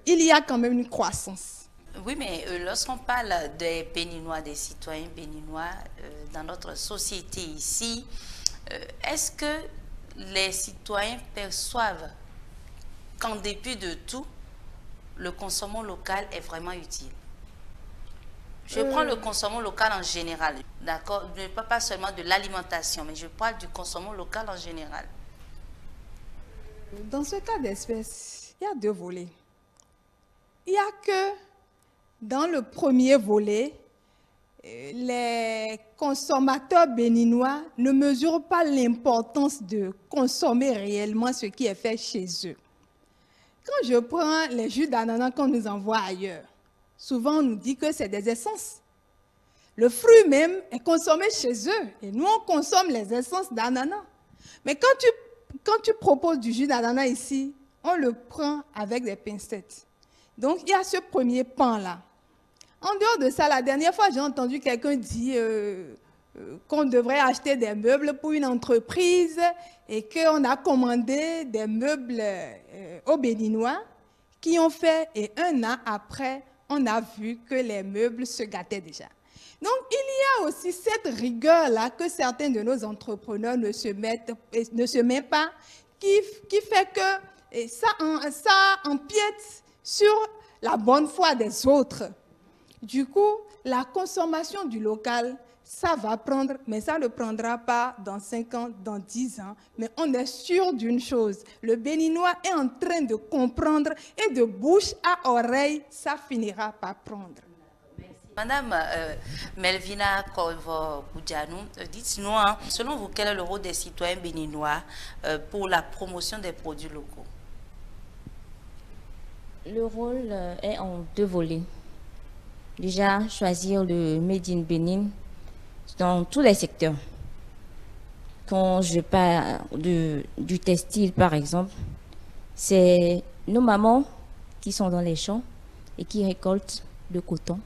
il y a quand même une croissance. Oui, mais lorsqu'on parle des Béninois, des citoyens béninois dans notre société ici, est-ce que les citoyens perçoivent qu'en dépit de tout, le consommation local est vraiment utile? Je prends le consommation local en général, d'accord? Je ne parle pas seulement de l'alimentation, mais je parle du consommation local en général. Dans ce cas d'espèce, il y a deux volets. Il y a que dans le premier volet, les consommateurs béninois ne mesurent pas l'importance de consommer réellement ce qui est fait chez eux. Quand je prends les jus d'ananas qu'on nous envoie ailleurs, souvent on nous dit que c'est des essences. Le fruit même est consommé chez eux et nous, on consomme les essences d'ananas. Mais quand tu proposes du jus d'ananas ici, on le prend avec des pincettes. Donc, il y a ce premier pan-là. En dehors de ça, la dernière fois, j'ai entendu quelqu'un dire qu'on devrait acheter des meubles pour une entreprise et qu'on a commandé des meubles aux Béninois qui ont fait, et 1 an après, on a vu que les meubles se gâtaient déjà. Donc, il y a aussi cette rigueur-là que certains de nos entrepreneurs ne se mettent pas, qui fait que ça empiète sur la bonne foi des autres. Du coup, la consommation du local, ça va prendre, mais ça ne prendra pas dans 5 ans, dans 10 ans. Mais on est sûr d'une chose, le Béninois est en train de comprendre et de bouche à oreille, ça finira par prendre. Madame Melvina Corvo-Boudjanou, dites-nous, hein, selon vous, quel est le rôle des citoyens béninois pour la promotion des produits locaux? Le rôle est en 2 volets. Déjà, choisir le Made in Bénin dans tous les secteurs. Quand je parle du textile, par exemple, c'est nos mamans qui sont dans les champs et qui récoltent le coton.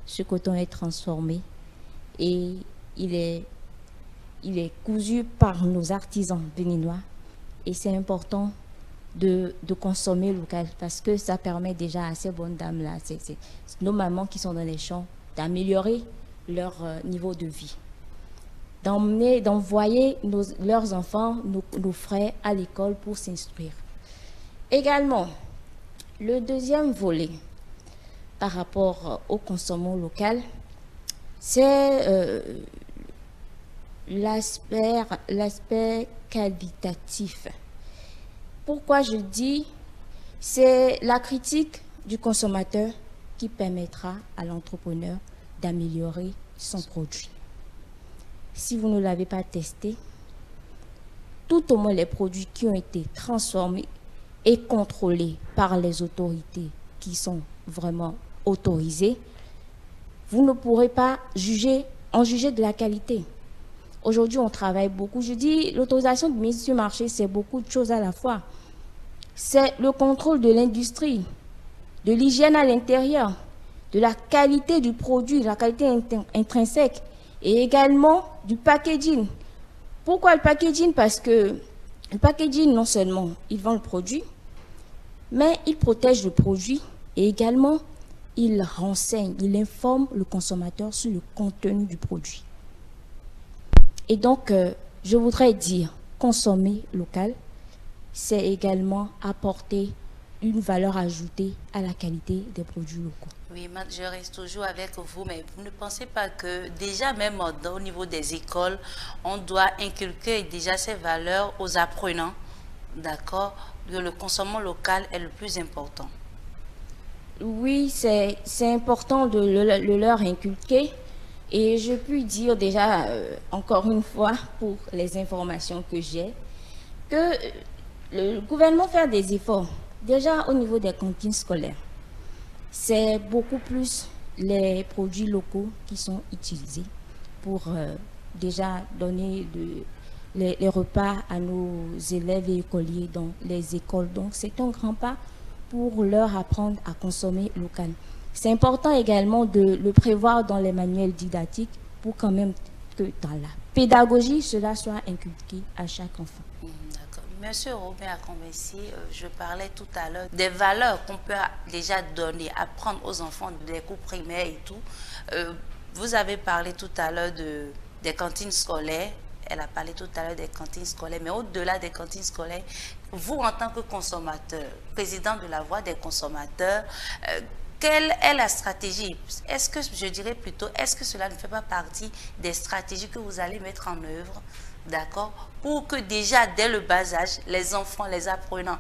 Ce coton est transformé et il est cousu par nos artisans béninois. Et c'est important de consommer local parce que ça permet déjà à ces bonnes dames-là, c'est nos mamans qui sont dans les champs, d'améliorer leur niveau de vie. D'envoyer leurs enfants, nos frères à l'école pour s'instruire. Également, le deuxième volet par rapport au consommation local, c'est l'aspect qualitatif. Pourquoi je dis, c'est la critique du consommateur qui permettra à l'entrepreneur d'améliorer son produit. Si vous ne l'avez pas testé, tout au moins les produits qui ont été transformés et contrôlés par les autorités qui sont vraiment autorisées, vous ne pourrez pas en juger de la qualité. Aujourd'hui, on travaille beaucoup. Je dis, l'autorisation de mise sur marché, c'est beaucoup de choses à la fois. C'est le contrôle de l'industrie, de l'hygiène à l'intérieur, de la qualité du produit, de la qualité intrinsèque, et également du packaging. Pourquoi le packaging? Parce que le packaging, non seulement il vend le produit, mais il protège le produit et également il renseigne, il informe le consommateur sur le contenu du produit. Et donc, je voudrais dire, consommer local, c'est également apporter une valeur ajoutée à la qualité des produits locaux. Oui, je reste toujours avec vous, mais vous ne pensez pas que déjà même au niveau des écoles, on doit inculquer déjà ces valeurs aux apprenants, d'accord, que le consommation local est le plus important? Oui, c'est important de le leur inculquer. Et je puis dire déjà, encore une fois, pour les informations que j'ai, que le gouvernement fait des efforts. Déjà au niveau des cantines scolaires, c'est beaucoup plus les produits locaux qui sont utilisés pour déjà donner les repas à nos élèves et écoliers dans les écoles. Donc c'est un grand pas pour leur apprendre à consommer local. C'est important également de le prévoir dans les manuels didactiques pour quand même que dans la pédagogie, cela soit inculqué à chaque enfant. D'accord. Monsieur Robin Akombessi, je parlais tout à l'heure des valeurs qu'on peut déjà donner, apprendre aux enfants des cours primaires et tout. Vous avez parlé tout à l'heure des cantines scolaires. Elle a parlé tout à l'heure des cantines scolaires, mais au-delà des cantines scolaires, vous en tant que consommateur, président de la Voix des consommateurs, quelle est la stratégie? Est-ce que, je dirais plutôt, est-ce que cela ne fait pas partie des stratégies que vous allez mettre en œuvre, d'accord, pour que déjà, dès le bas âge, les enfants, les apprenants,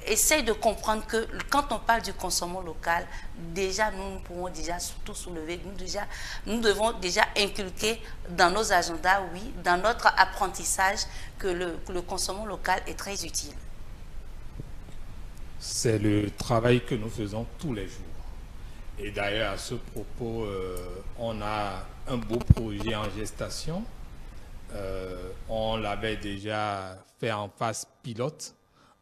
essayent de comprendre que quand on parle du consommation local, déjà, nous pouvons déjà tout soulever, nous devons déjà inculquer dans nos agendas, oui, dans notre apprentissage, que le consommation local est très utile. C'est le travail que nous faisons tous les jours. Et d'ailleurs, à ce propos, on a un beau projet en gestation. On l'avait déjà fait en phase pilote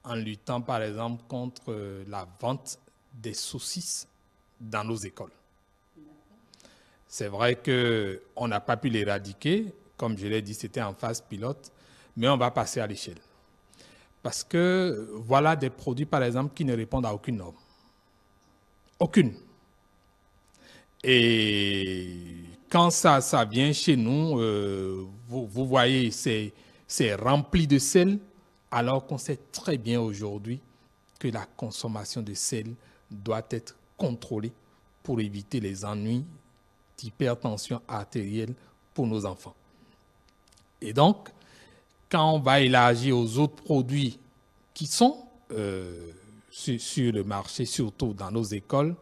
en luttant par exemple contre la vente des saucisses dans nos écoles. C'est vrai qu'on n'a pas pu l'éradiquer, comme je l'ai dit, c'était en phase pilote, mais on va passer à l'échelle. Parce que voilà des produits par exemple qui ne répondent à aucune norme. Aucune. Et quand ça vient chez nous, vous voyez, c'est rempli de sel, alors qu'on sait très bien aujourd'hui que la consommation de sel doit être contrôlée pour éviter les ennuis d'hypertension artérielle pour nos enfants. Et donc, quand on va élargir aux autres produits qui sont sur le marché, surtout dans nos écoles,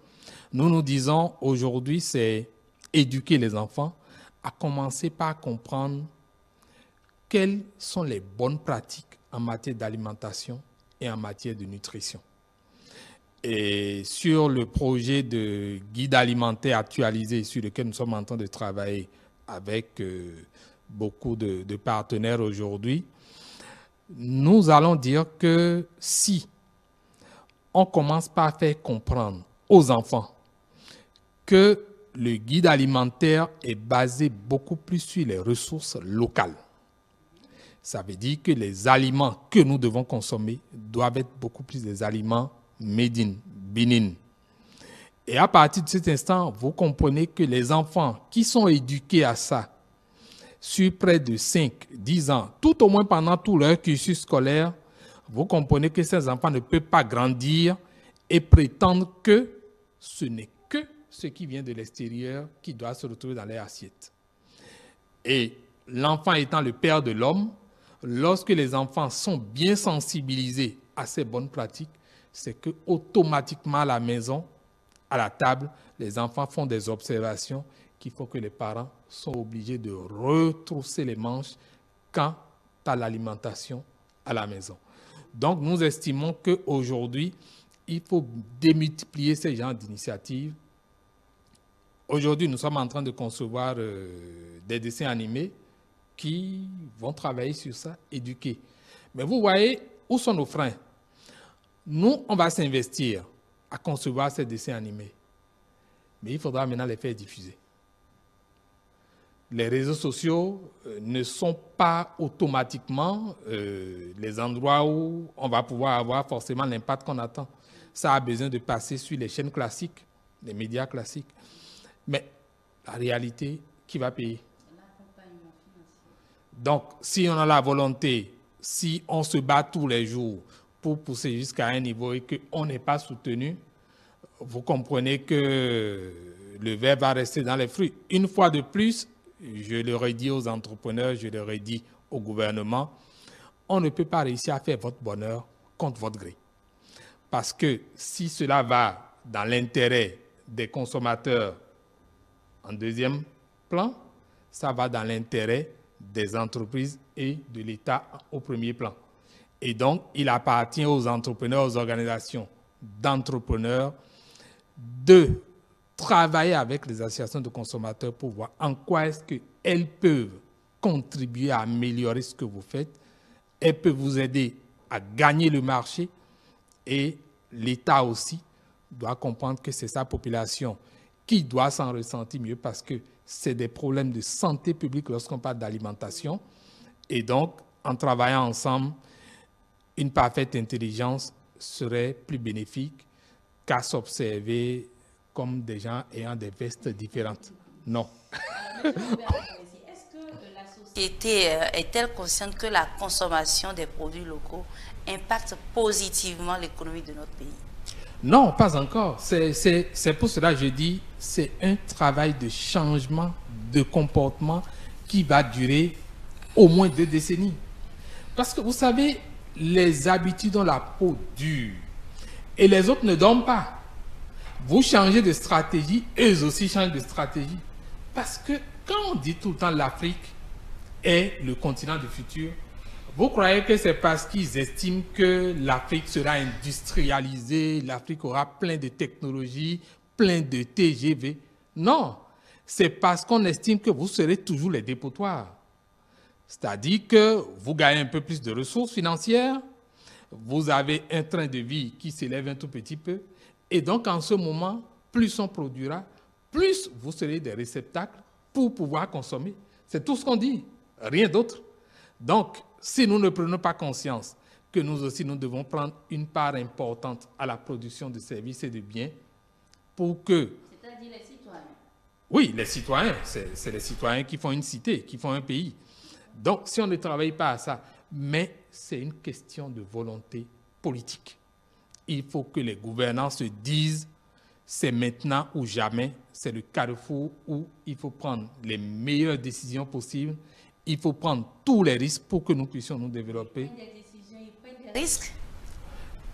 nous disons aujourd'hui, c'est éduquer les enfants à commencer par comprendre quelles sont les bonnes pratiques en matière d'alimentation et en matière de nutrition. Et sur le projet de guide alimentaire actualisé sur lequel nous sommes en train de travailler avec beaucoup de partenaires aujourd'hui, nous allons dire que si on commence par faire comprendre aux enfants que le guide alimentaire est basé beaucoup plus sur les ressources locales. Ça veut dire que les aliments que nous devons consommer doivent être beaucoup plus des aliments made in Benin. Et à partir de cet instant, vous comprenez que les enfants qui sont éduqués à ça sur près de 5-10 ans, tout au moins pendant tout leur cursus scolaire, vous comprenez que ces enfants ne peuvent pas grandir et prétendre que ce n'est que ce qui vient de l'extérieur qui doit se retrouver dans leur assiette. Et l'enfant étant le père de l'homme, lorsque les enfants sont bien sensibilisés à ces bonnes pratiques, c'est que automatiquement à la maison, à la table, les enfants font des observations qu'il faut que les parents sont obligés de retrousser les manches quant à l'alimentation à la maison. Donc, nous estimons qu'aujourd'hui, il faut démultiplier ces genres d'initiatives. Aujourd'hui, nous sommes en train de concevoir des dessins animés qui vont travailler sur ça, éduquer. Mais vous voyez, où sont nos freins? Nous, on va s'investir à concevoir ces dessins animés. Mais il faudra maintenant les faire diffuser. Les réseaux sociaux ne sont pas automatiquement les endroits où on va pouvoir avoir forcément l'impact qu'on attend. Ça a besoin de passer sur les chaînes classiques, les médias classiques. Mais la réalité, qui va payer? Donc, si on a la volonté, si on se bat tous les jours pour pousser jusqu'à un niveau et qu'on n'est pas soutenu, vous comprenez que le verre va rester dans les fruits. Une fois de plus, je le redis aux entrepreneurs, je le redis au gouvernement, on ne peut pas réussir à faire votre bonheur contre votre gré. Parce que si cela va dans l'intérêt des consommateurs en deuxième plan, ça va dans l'intérêt des entreprises et de l'État au premier plan. Et donc, il appartient aux entrepreneurs, aux organisations d'entrepreneurs de travailler avec les associations de consommateurs pour voir en quoi est-ce qu'elles peuvent contribuer à améliorer ce que vous faites. Elles peuvent vous aider à gagner le marché et l'État aussi doit comprendre que c'est sa population qui doit s'en ressentir mieux parce que c'est des problèmes de santé publique lorsqu'on parle d'alimentation. Et donc, en travaillant ensemble, une parfaite intelligence serait plus bénéfique qu'à s'observer comme des gens ayant des vestes différentes. Non. Est-ce que la société est-elle consciente que la consommation des produits locaux impacte positivement l'économie de notre pays? Non, pas encore. C'est pour cela que je dis c'est un travail de changement de comportement qui va durer au moins 2 décennies. Parce que vous savez, les habitudes ont la peau dure et les autres ne dorment pas. Vous changez de stratégie, eux aussi changent de stratégie. Parce que quand on dit tout le temps l'Afrique est le continent du futur, vous croyez que c'est parce qu'ils estiment que l'Afrique sera industrialisée, l'Afrique aura plein de technologies plein de TGV. Non, c'est parce qu'on estime que vous serez toujours les dépotoirs. C'est-à-dire que vous gagnez un peu plus de ressources financières, vous avez un train de vie qui s'élève un tout petit peu, et donc en ce moment, plus on produira, plus vous serez des réceptacles pour pouvoir consommer. C'est tout ce qu'on dit, rien d'autre. Donc, si nous ne prenons pas conscience que nous aussi, nous devons prendre une part importante à la production de services et de biens pour que... C'est-à-dire les citoyens. Oui, les citoyens, c'est les citoyens qui font une cité, qui font un pays. Donc, si on ne travaille pas à ça, mais c'est une question de volonté politique. Il faut que les gouvernants se disent, c'est maintenant ou jamais, c'est le carrefour où il faut prendre les meilleures décisions possibles, il faut prendre tous les risques pour que nous puissions nous développer. Risques?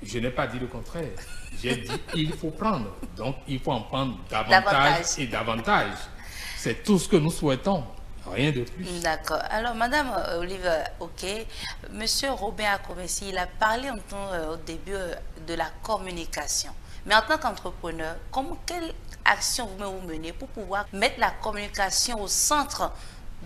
Je n'ai pas dit le contraire. J'ai dit il faut prendre. Donc, il faut en prendre davantage et davantage. C'est tout ce que nous souhaitons. Rien de plus. D'accord. Alors, Madame Olive, ok. Monsieur Robin Akomesi, il a parlé au début de la communication. Mais en tant qu'entrepreneur, quelle action vous menez pour pouvoir mettre la communication au centre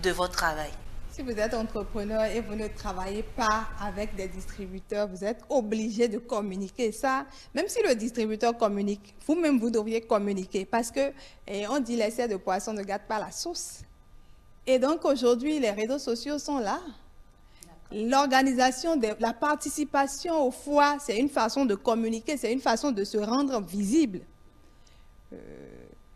de votre travail? Si vous êtes entrepreneur et vous ne travaillez pas avec des distributeurs, vous êtes obligé de communiquer ça. Même si le distributeur communique, vous-même, vous devriez communiquer parce que on dit l'essai de poisson ne gâte pas la sauce. Et donc aujourd'hui, les réseaux sociaux sont là. L'organisation, la participation au foire, c'est une façon de communiquer, c'est une façon de se rendre visible.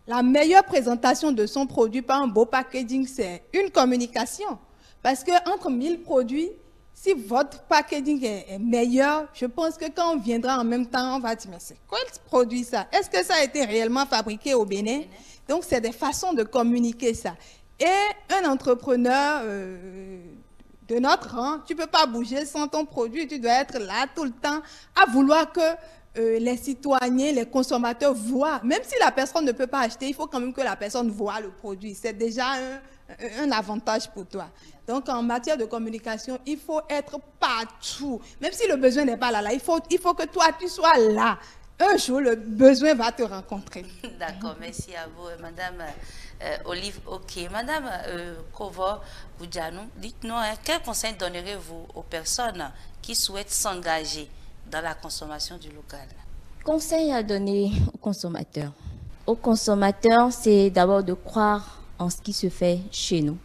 La meilleure présentation de son produit par un beau packaging, c'est une communication. Parce qu'entre 1000 produits, si votre packaging est meilleur, je pense que quand on viendra en même temps, on va dire, mais c'est quoi ce produit ça? Est-ce que ça a été réellement fabriqué au Bénin? Donc, c'est des façons de communiquer ça. Et un entrepreneur de notre rang, tu ne peux pas bouger sans ton produit, tu dois être là tout le temps à vouloir que les citoyens, les consommateurs voient. Même si la personne ne peut pas acheter, il faut quand même que la personne voit le produit. C'est déjà un avantage pour toi. Donc, en matière de communication, il faut être partout. Même si le besoin n'est pas là, il faut que toi, tu sois là. Un jour, le besoin va te rencontrer. D'accord, merci à vous, Madame Olive. Ok, Madame Kovo Boudjanou, dites-nous, quel conseil donnerez-vous aux personnes qui souhaitent s'engager dans la consommation du local? Conseil à donner aux consommateurs. Aux consommateurs, c'est d'abord de croire en ce qui se fait chez nous.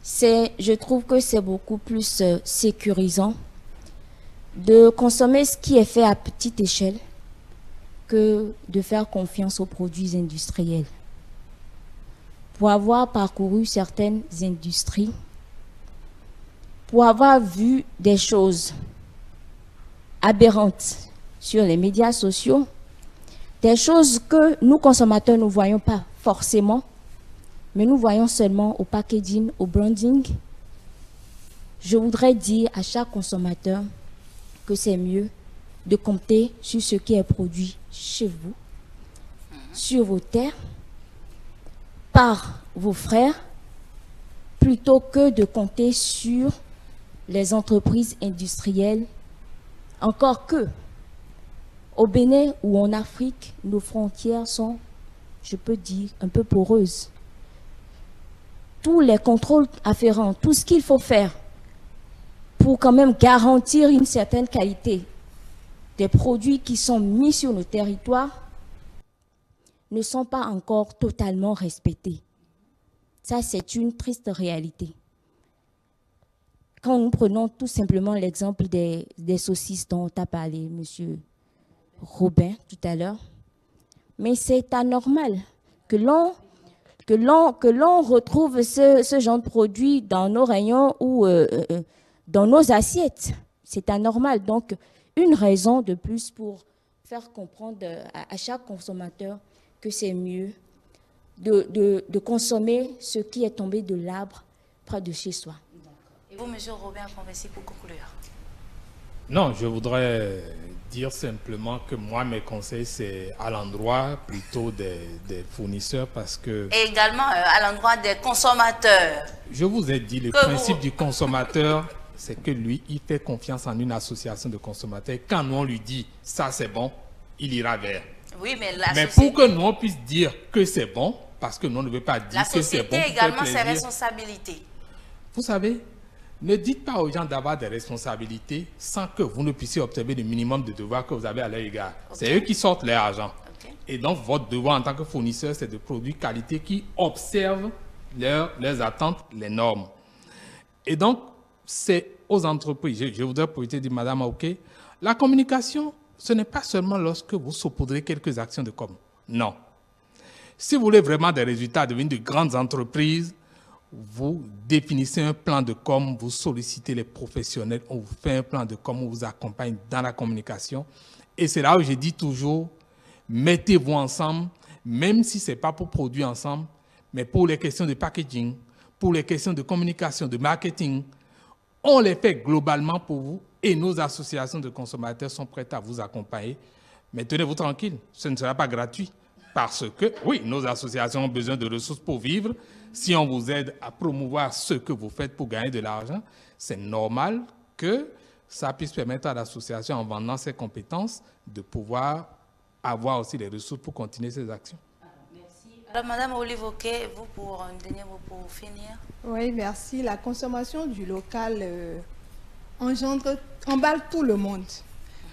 Je trouve que c'est beaucoup plus sécurisant de consommer ce qui est fait à petite échelle que de faire confiance aux produits industriels. Pour avoir parcouru certaines industries, pour avoir vu des choses aberrantes sur les médias sociaux, des choses que nous consommateurs ne voyons pas forcément, mais nous voyons seulement au packaging, au branding. Je voudrais dire à chaque consommateur que c'est mieux de compter sur ce qui est produit chez vous, sur vos terres, par vos frères, plutôt que de compter sur les entreprises industrielles. Encore que, au Bénin ou en Afrique, nos frontières sont, je peux dire, un peu poreuses. Tous les contrôles afférents, tout ce qu'il faut faire pour quand même garantir une certaine qualité des produits qui sont mis sur nos territoires ne sont pas encore totalement respectés. Ça, c'est une triste réalité. Quand nous prenons tout simplement l'exemple des saucisses dont a parlé M. Robin tout à l'heure, mais c'est anormal que l'on retrouve ce genre de produit dans nos rayons ou dans nos assiettes. C'est anormal. Donc, une raison de plus pour faire comprendre à chaque consommateur que c'est mieux de consommer ce qui est tombé de l'arbre près de chez soi. Et vous, M. Robin Akomesi, pour conclure? Non, je voudrais dire simplement que moi, mes conseils, c'est à l'endroit plutôt des fournisseurs parce que... Et également à l'endroit des consommateurs. Je vous ai dit, le principe du consommateur, c'est que lui, il fait confiance en une association de consommateurs. Quand nous, on lui dit, ça c'est bon, il ira vers. Oui, mais la Mais société... pour que nous on puisse dire que c'est bon, parce que nous ne veut pas dire que c'est bon. La société également ses responsabilités. Vous savez, ne dites pas aux gens d'avoir des responsabilités sans que vous ne puissiez observer le minimum de devoirs que vous avez à leur égard. Okay. C'est eux qui sortent leur argent. Okay. Et donc, votre devoir en tant que fournisseur, c'est de produire qualité qui observe leurs attentes, les normes. Et donc, c'est aux entreprises. Je voudrais profiter de Madame Aouké. La communication, ce n'est pas seulement lorsque vous saupoudrez quelques actions de com. Non. Si vous voulez vraiment des résultats, devenir de grandes entreprises, vous définissez un plan de com, vous sollicitez les professionnels, on vous fait un plan de com, on vous accompagne dans la communication. Et c'est là où je dis toujours, mettez-vous ensemble, même si ce n'est pas pour produire ensemble, mais pour les questions de packaging, pour les questions de communication, de marketing, on les fait globalement pour vous et nos associations de consommateurs sont prêtes à vous accompagner. Mais tenez-vous tranquille, ce ne sera pas gratuit. Parce que, oui, nos associations ont besoin de ressources pour vivre. Si on vous aide à promouvoir ce que vous faites pour gagner de l'argent, c'est normal que ça puisse permettre à l'association, en vendant ses compétences, de pouvoir avoir aussi les ressources pour continuer ses actions. Merci. Alors, Madame Olive Oké, vous, pour un dernier mot pour finir. Oui, merci. La consommation du local emballe tout le monde.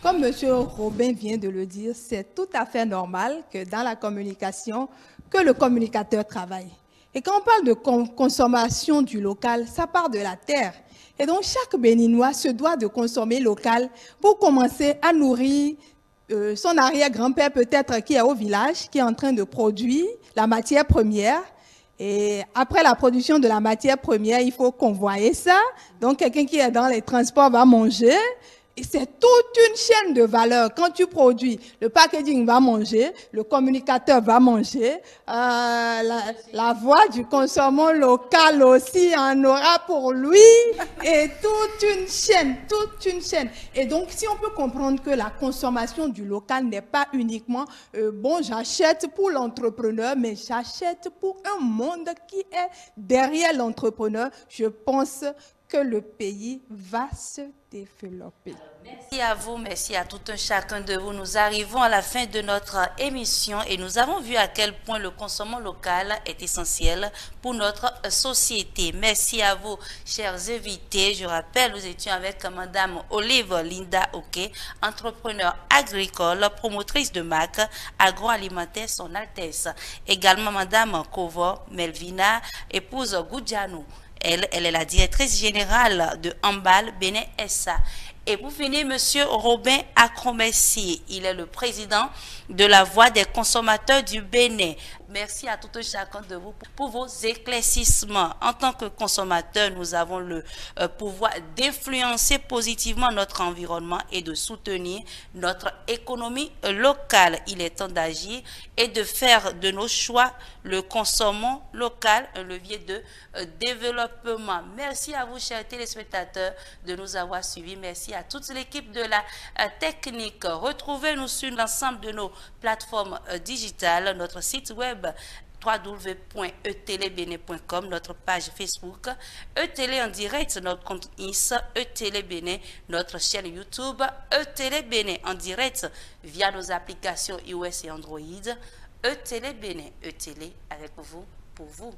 Comme M. Robin vient de le dire, c'est tout à fait normal que dans la communication, que le communicateur travaille. Et quand on parle de consommation du local, ça part de la terre. Et donc, chaque Béninois se doit de consommer local pour commencer à nourrir son arrière-grand-père peut-être qui est au village, qui est en train de produire la matière première. Et après la production de la matière première, il faut convoyer ça. Donc, quelqu'un qui est dans les transports va manger. Et c'est toute une chaîne de valeur. Quand tu produis, le packaging va manger, le communicateur va manger, la voix du consommant local aussi en aura pour lui, et toute une chaîne. Et donc, si on peut comprendre que la consommation du local n'est pas uniquement, bon, j'achète pour l'entrepreneur, mais j'achète pour un monde qui est derrière l'entrepreneur, je pense que le pays va se développer. Merci à vous, merci à tout un chacun de vous. Nous arrivons à la fin de notre émission et nous avons vu à quel point le consommation local est essentiel pour notre société. Merci à vous, chers invités. Je rappelle, nous étions avec Madame Olive Linda Oké, entrepreneur agricole, promotrice de marque agroalimentaire Son Altesse. Également Madame Kovo Melvina, épouse Goudjanou. Elle est la directrice générale de Ambal Bénin SA. Et pour finir, Monsieur Robin Akromessi, il est le président de la Voix des consommateurs du Bénin. Merci à tout un chacun de vous pour vos éclaircissements. En tant que consommateurs, nous avons le pouvoir d'influencer positivement notre environnement et de soutenir notre économie locale. Il est temps d'agir et de faire de nos choix le consommant local un levier de développement. Merci à vous, chers téléspectateurs, de nous avoir suivis. Merci à toute l'équipe de la technique. Retrouvez-nous sur l'ensemble de nos plateformes digitales, notre site web www.etelebene.com, notre page Facebook, ETélé en direct, notre compte IS, ETélé Bénin, notre chaîne YouTube, ETélé Bénin en direct via nos applications iOS et Android, ETélé Bénin, ETélé avec vous, pour vous.